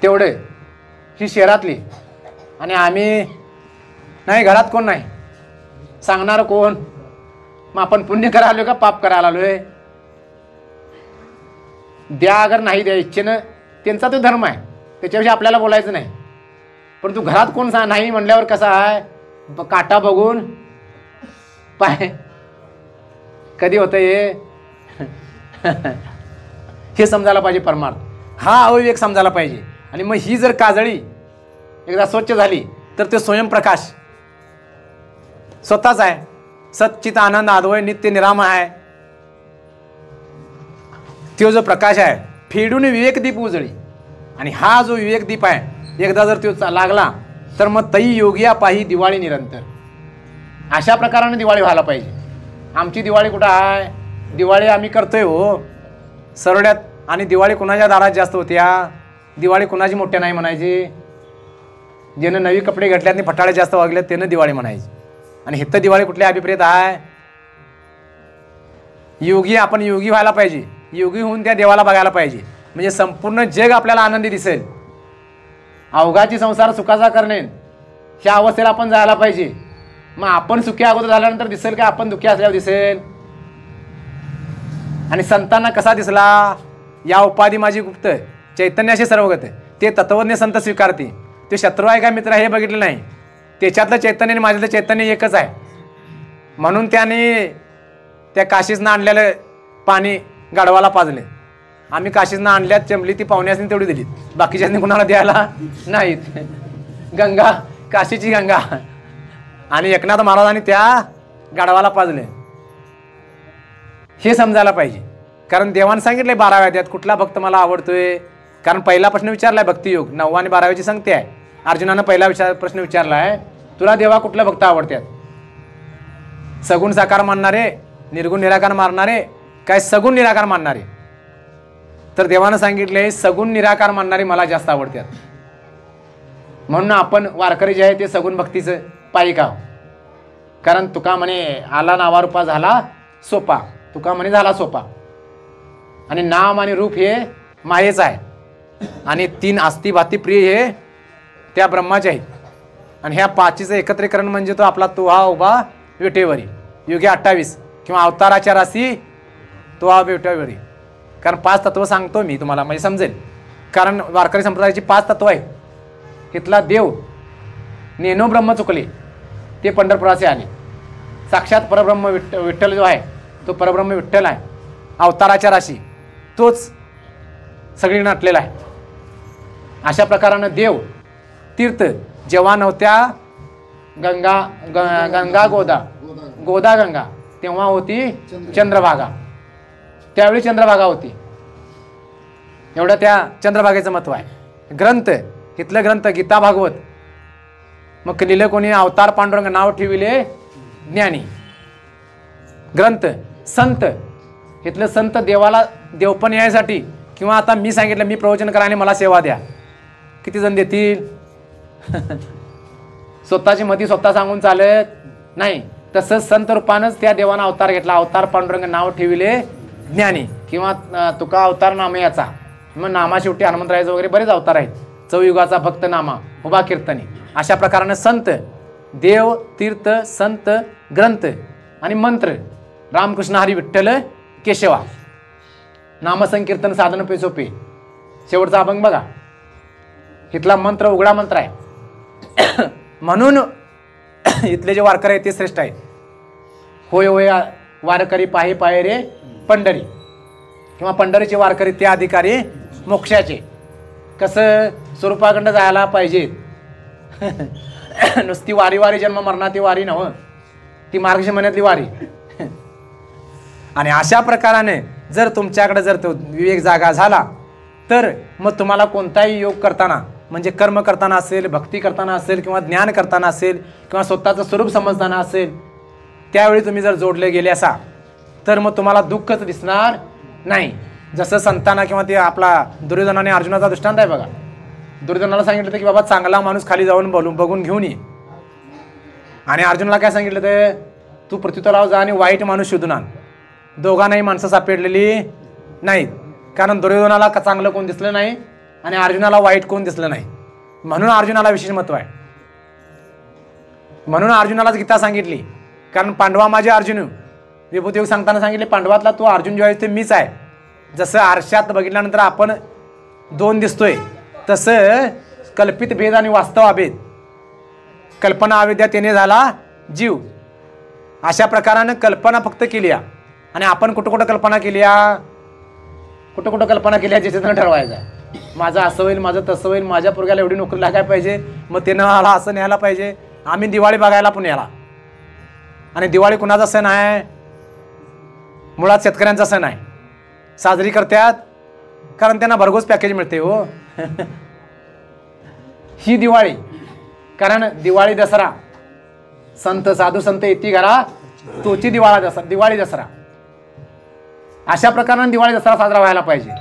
Speaker 1: तेवढे ही शहरातली. आणि आम्ही नाही, घरात कोण नाही, सांगणार कोण? मग आपण पुण्य करायला आलोय का पाप करायला आलोय? द्या अगर नाही द्या इच्छेनं, त्यांचा तो धर्म आहे, त्याच्याविषयी आपल्याला बोलायचं नाही. परंतु घरात कोण नाही म्हणल्यावर कसा आहे? काटा बघून पाय कधी होतं हे समजायला पाहिजे. परमार्थ हा अविवेक समजायला पाहिजे. आणि मग ही जर काजळी एकदा स्वच्छ झाली तर ते स्वयंप्रकाश स्वतःच आहे. सच्चित आनंद आदवय नित्य निरामय आहे. तो जो प्रकाश आहे फेडून विवेकदीप उजळी. आणि हा जो विवेकदीप आहे एकदा जर तो लागला तर मग तई योगिया पाही दिवाळी निरंतर. अशा प्रकाराने दिवाळी व्हायला पाहिजे. आमची दिवाळी कुठं आहे? दिवाळी आम्ही करतोय हो सरड्यात. आणि दिवाळी कुणाच्या दारात जास्त होत्या? दिवाळी कुणाची मोठ्या नाही म्हणायची. ज्यानं नवी कपडे घेतल्यात आणि फटाळे जास्त वागले त्यानं दिवाळी म्हणायची. आणि हिथं दिवाळी कुठल्या अभिप्रेत आहे? योगी, आपण योगी व्हायला पाहिजे. योगी होऊन त्या देवाला बघायला पाहिजे. म्हणजे संपूर्ण जग आपल्याला आनंदी दिसेल. अवघाची संसार सुखाचा करणे ह्या अवस्थेला आपण जायला पाहिजे. मग आपण सुखी अगोदर झाल्यानंतर दिसेल का आपण दुःखी असल्यावर दिसेल. आणि संतांना कसा दिसला, या उपाधी माझी गुप्त चैतन्याशी सर्वगत, ते तत्वज्ञ संत स्वीकारते. ते शत्रू आहे का मित्र आहे हे बघितलं नाही, त्याच्यातलं चैतन्य आणि माझ्यातलं चैतन्य एकच आहे. म्हणून त्याने त्या काशीसनं आणलेलं पाणी गाढवाला पाजले. आम्ही काशीसनं आणल्यात चमली ती पाहुण्यासनी तेवढी दिली, बाकीच्यानी कुणाला द्यायला नाहीत. गंगा काशीची गंगा आणि एकनाथ महाराजांनी त्या गाढवाला पाजले. हे समजायला पाहिजे. कारण देवानं सांगितलंय 12व्या अध्यायात कुठला भक्त मला आवडतोय. कारण पहिला प्रश्न विचारलाय भक्तियोग 9 आणि 12वीची संगती आहे. अर्जुनानं पहिला प्रश्न विचारलाय, तुला देवा कुठला भक्त आवडतात? सगुण साकार मानणारे, निर्गुण निराकार मानणारे, काय सगुण निराकार मानणारे? तर देवानं सांगितले सगुण निराकार मानणारे मला जास्त आवडतात. म्हणून आपण वारकरी जे आहे ते सगुण भक्तीचं पायिक आहोत. कारण तुका म्हणे आला नावारूपा झाला सोपा, तुका म्हणे झाला सोपा. आणि नाम आणि रूप हे मायेच आहे. आणि 3 आस्ती भाती प्रिय हे त्या ब्रह्माचे आहेत. आणि ह्या 5चीचं एकत्रीकरण म्हणजे तो आपला तो हा उभा विटेवरी युगे 28 किंवा अवताराच्या राशी तो हा विटेवरी. कारण 5 तत्व सांगतो मी तुम्हाला म्हणजे समजेल. कारण वारकरी संप्रदायाची 5 तत्व आहेत. इथला देव नेनो ब्रह्म चुकले ते पंढरपुराचे आले. साक्षात परब्रह्म विठ्ठल जो आहे तो परब्रह्म विठ्ठल आहे. अवताराच्या राशी तोच सगळी नटलेला आहे. अशा प्रकारानं देव तीर्थ जेव्हा नव्हत्या गंगा गोदा गंगा तेव्हा होती चंद्रभागा. त्यावेळी चंद्रभागा होती. एवढं त्या चंद्रभागेचं महत्व आहे. ग्रंथ इथलं ग्रंथ गीता भागवत. मग लिहिलं कोणी? अवतार पांडुरंग नाव ठेविले ज्ञानी. ग्रंथ संत इथलं संत देवाला देवपण यायसाठी किंवा आता मी सांगितलं मी प्रवचन करा आणि मला सेवा द्या, किती जण देतील? स्वतःची मती स्वतः सांगून चालत नाही. तसंच संत रूपानंच त्या देवानं अवतार घेतला. अवतार पांडुरंग नाव ठेविले ज्ञानी किंवा तुका अवतार नामे याचा. मग नामा शेवटी हनुमंतरायाचं वगैरे बरेच अवतार आहेत. चौयुगाचा भक्त नामा उभा कीर्तनी. अशा प्रकारानं संत देव तीर्थ संत ग्रंथ आणि मंत्र रामकृष्ण हरी विठ्ठल केशवा नामसंकीर्तन साधन पे सोपे. शेवटचा अभंग बघा. इथला मंत्र उघडा मंत्र आहे. म्हणून इथले जे वारकरी आहेत ते श्रेष्ठ आहेत. होय होय वारकरी पाहे पाहे रे पंढरी किंवा पंढरीचे वारकरी ते अधिकारी मोक्षाचे. कसं स्वरूपाखंड जायला पाहिजे. नुसती वारी वारी जन्म मरणाची वारी नव्ह, ती मार्गशीर्ष महिन्यातली वारी. आणि अशा प्रकाराने जर तुमच्याकडे जर तो विवेक जागा झाला तर मग तुम्हाला कोणताही योग करताना म्हणजे कर्म करताना असेल, भक्ती करताना असेल किंवा ज्ञान करताना असेल किंवा स्वतःचं स्वरूप समजताना असेल, त्यावेळी तुम्ही जर जोडले गेले असा तर मग तुम्हाला दुःखच दिसणार नाही. जसं संतांना किंवा ते आपला दुर्योधनाने अर्जुनाचा दृष्टांत आहे बघा. दुर्योधनाला सांगितलं होतं की बाबा चांगला माणूस खाली जाऊन बघून घेऊन ये. आणि अर्जुनाला काय सांगितलं तर तू पृथ्वीतलावर जा आणि वाईट माणूस शोधून आण. दोघांनाही माणसं सापडलेली नाहीत. कारण दुर्योधनाला चांगलं कोण दिसलं नाही आणि अर्जुनाला वाईट कोण दिसलं नाही. म्हणून अर्जुनाला विशेष महत्व आहे. म्हणून अर्जुनालाच गीता सांगितली. कारण पांडवा माझे अर्जुन विभूतियोग सांगताना सांगितले पांडवातला तो अर्जुन जो आहे ते मीच आहे. जसं आरशात बघितल्यानंतर आपण 2 दिसतोय तसं कल्पित भेद आणि वास्तव अभेद. कल्पना अविद्या त्याने झाला जीव. अशा प्रकारानं कल्पना फक्त केली आणि आपण कुठं कुठं कल्पना केली, कुठं कुठं कल्पना केली ज्याच्यानं ठरवायचं आहे. माझं असं होईल, माझं तसं होईल, माझ्या पोरग्याला एवढी नोकरी लागायला पाहिजे, मग त्यानं आला असं न्यायला पाहिजे. आम्ही दिवाळी बघायला पुण्याला. आणि दिवाळी कुणाचा सण आहे? मुळात शेतकऱ्यांचा सण आहे. साजरी करतात कारण त्यांना भरघोस पॅकेज मिळते हो. ही दिवाळी. कारण दिवाळी दसरा संत साधू संत येती घरा तोची दिवाळी दसरा. अशा प्रकाराने दिवाळी दसरा साजरा व्हायला पाहिजे.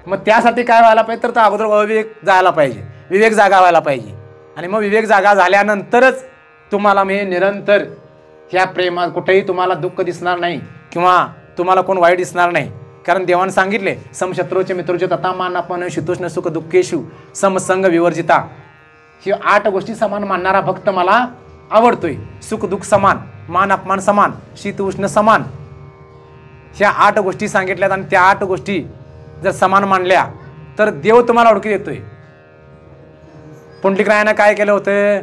Speaker 1: मग त्यासाठी काय व्हायला पाहिजे तर अगोदर अविवेक जायला पाहिजे, विवेक जागा व्हायला पाहिजे. आणि मग विवेक जागा झाल्यानंतरच तुम्हाला मी निरंतर ह्या प्रेमात कुठेही तुम्हाला दुःख दिसणार नाही किंवा तुम्हाला कोण वाईट दिसणार नाही. कारण देवानं सांगितले समशत्रूचे मित्रोचे तथा मान आपण शीतोष्ण सुख दुःखेशु समसंग विवर्जिता. ही 8 गोष्टी समान मानणारा भक्त मला आवडतोय. सुख दुःख समान, मान अपमान समान, शीत उष्ण समान. ह्या 8 गोष्टी सांगितल्यात आणि त्या 8 गोष्टी जर समान मानल्या तर देव तुम्हाला ओळखी देतोय. पुंडलिकरायानं काय केलं होतं,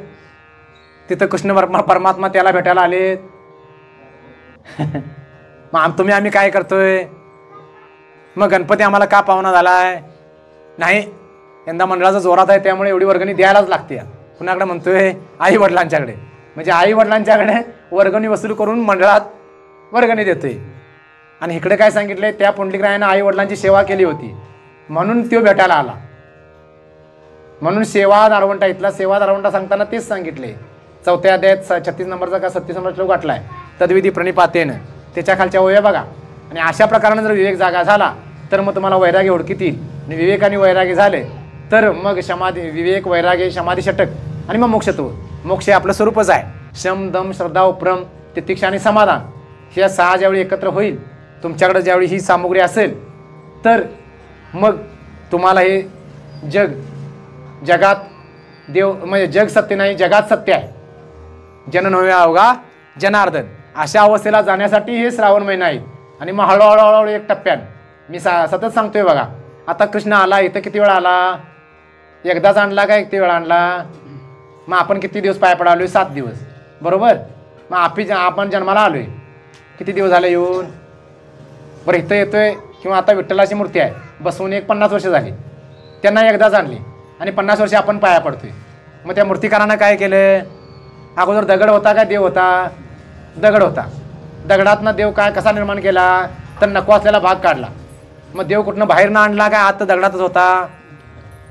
Speaker 1: तिथं कृष्ण परमात्मा त्याला भेटायला आलेत. मग आम्ही काय करतोय, मग गणपती आम्हाला का पाहुणा झालाय, नाही यंदा मंडळाचा जोरात आहे त्यामुळे एवढी वर्गणी द्यायलाच लागते. कुणाकडे म्हणतोय, आई वडिलांच्याकडे. म्हणजे आई वडिलांच्याकडे वर्गणी वसूल करून मंडळात वर्गणी देतोय. आणि इकडे काय सांगितलंय, त्या पुंडलिकरायानं आई वडिलांची सेवा केली होती म्हणून तो भेटायला आला. म्हणून सेवा दारवंटा, इथला सेवा दारवंटा सांगताना तेच सांगितले. 4थ्या अध्यायात 36 नंबरचा का 37 नंबर श्लोक गाठलाय, तद्विधी प्रणिपातेन. त्याच्या खालच्या ओव्या बघा. आणि अशा प्रकाराने जर विवेक जागा झाला तर मग तुम्हाला वैराग्य ओळखीत येईल. आणि विवेकाने वैराग्य झाले तर मग समाधी, विवेक वैराग्य समाधी षटक आणि मग मोक्षत्व. मोक्ष हे आपलं स्वरूपच आहे. शम दम श्रद्धा उपरम तितिक्षा आणि समाधान. ह्या 6 ज्यावेळी एकत्र होईल तुमच्याकडे, ज्यावेळी ही सामुग्री असेल तर मग तुम्हाला हे जगात देव म्हणजे जग सत्य नाही, जगात सत्य आहे. जन नव्हे अवघा जनार्दन. अशा अवस्थेला जाण्यासाठी हे श्रावण महिना आहे. आणि मग हळूहळू एक टप्प्यान मी सतत सांगतोय बघा. आता कृष्ण आला, इथं किती वेळा आला, एकदाच आणला का किती वेळा आणला. मग आपण किती दिवस पाया पडालोय, 7 दिवस बरोबर. मग आपण जन्माला आलोय किती दिवस झाले येऊन, बरं इथं येतोय. किंवा आता विठ्ठलाची मूर्ती आहे बसवून 50 वर्ष झाली, त्यांना एकदाच आणली आणि 50 वर्ष आपण पाया पडतोय. मग त्या मूर्तिकारानं काय केलं, अगोदर दगड होता का देव होता, दगड होता. दगडातनं देव काय कसा निर्माण केला, तर नको असलेला भाग काढला. मग देव कुठनं बाहेर ना आणला काय, आता दगडातच होता,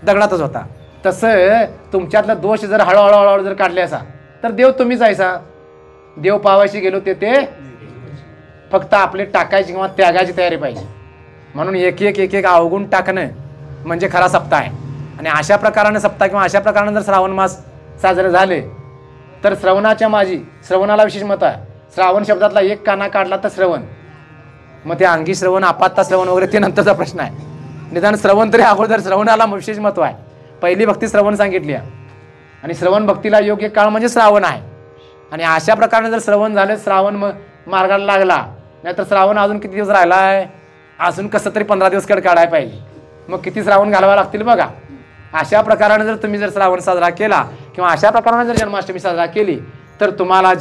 Speaker 1: दगडातच होता. तसं तुमच्यातला दोष जर हळूहळू जर काढले असा तर देव तुम्हीच आहेसा. देव पावायची गेलो ते फक्त आपले टाकायची किंवा त्यागायची तयारी पाहिजे. म्हणून एक एक अवगुण टाकणं म्हणजे खरा सप्ताह आहे. आणि अशा प्रकारानं सप्ताह किंवा अशा प्रकारानं जर श्रावण मास साजरे झाले तर श्रवणाच्या माझी, श्रवणाला विशेष मत आहे. श्रावण शब्दातला एक काना काढला तर श्रवण, मग ते अंगी श्रवण, आपात्ता श्रवण वगैरे ते नंतरचा प्रश्न आहे. निदान श्रवण तरी अगोदर, श्रवणाला विशेष महत्व आहे. पहिली भक्ती श्रवण सांगितली आहे आणि श्रवण भक्तीला योग्य काळ म्हणजे श्रावण आहे. आणि अशा प्रकारे जर श्रवण झालं, श्रावण मार्गाला लागला, नाहीतर श्रावण अजून किती दिवस राहिला आहे, अजून कसं तरी 15 दिवस काढायला पाहिजे. मग किती श्रावण घालवा लागतील बघा. अशा प्रकाराने जर तुम्ही जर श्रावण साजरा केला किंवा अशा प्रकाराने जर जन्माष्टमी साजरा केली तर तुम्हाला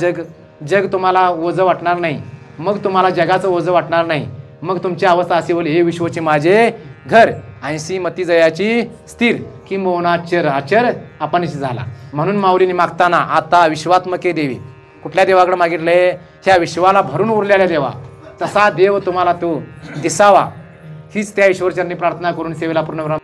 Speaker 1: जग तुम्हाला ओझं वाटणार नाही. मग तुम्हाला जगाचं ओझं वाटणार नाही. मग तुमची अवस्था अशी होईल, हे विश्वचे माझे घर, 80 मती जयाची स्थिर, किंबहुना आचर आपणशी झाला. म्हणून माऊलीने मागताना आता विश्वात्मके देवी, कुठल्या देवाकडे मागितले, ह्या विश्वाला भरून उरलेल्या देवा, तसा देव तुम्हाला तो दिसावा. हीच त्या ईश्वरचरणी प्रार्थना करून सेवेला पूर्ण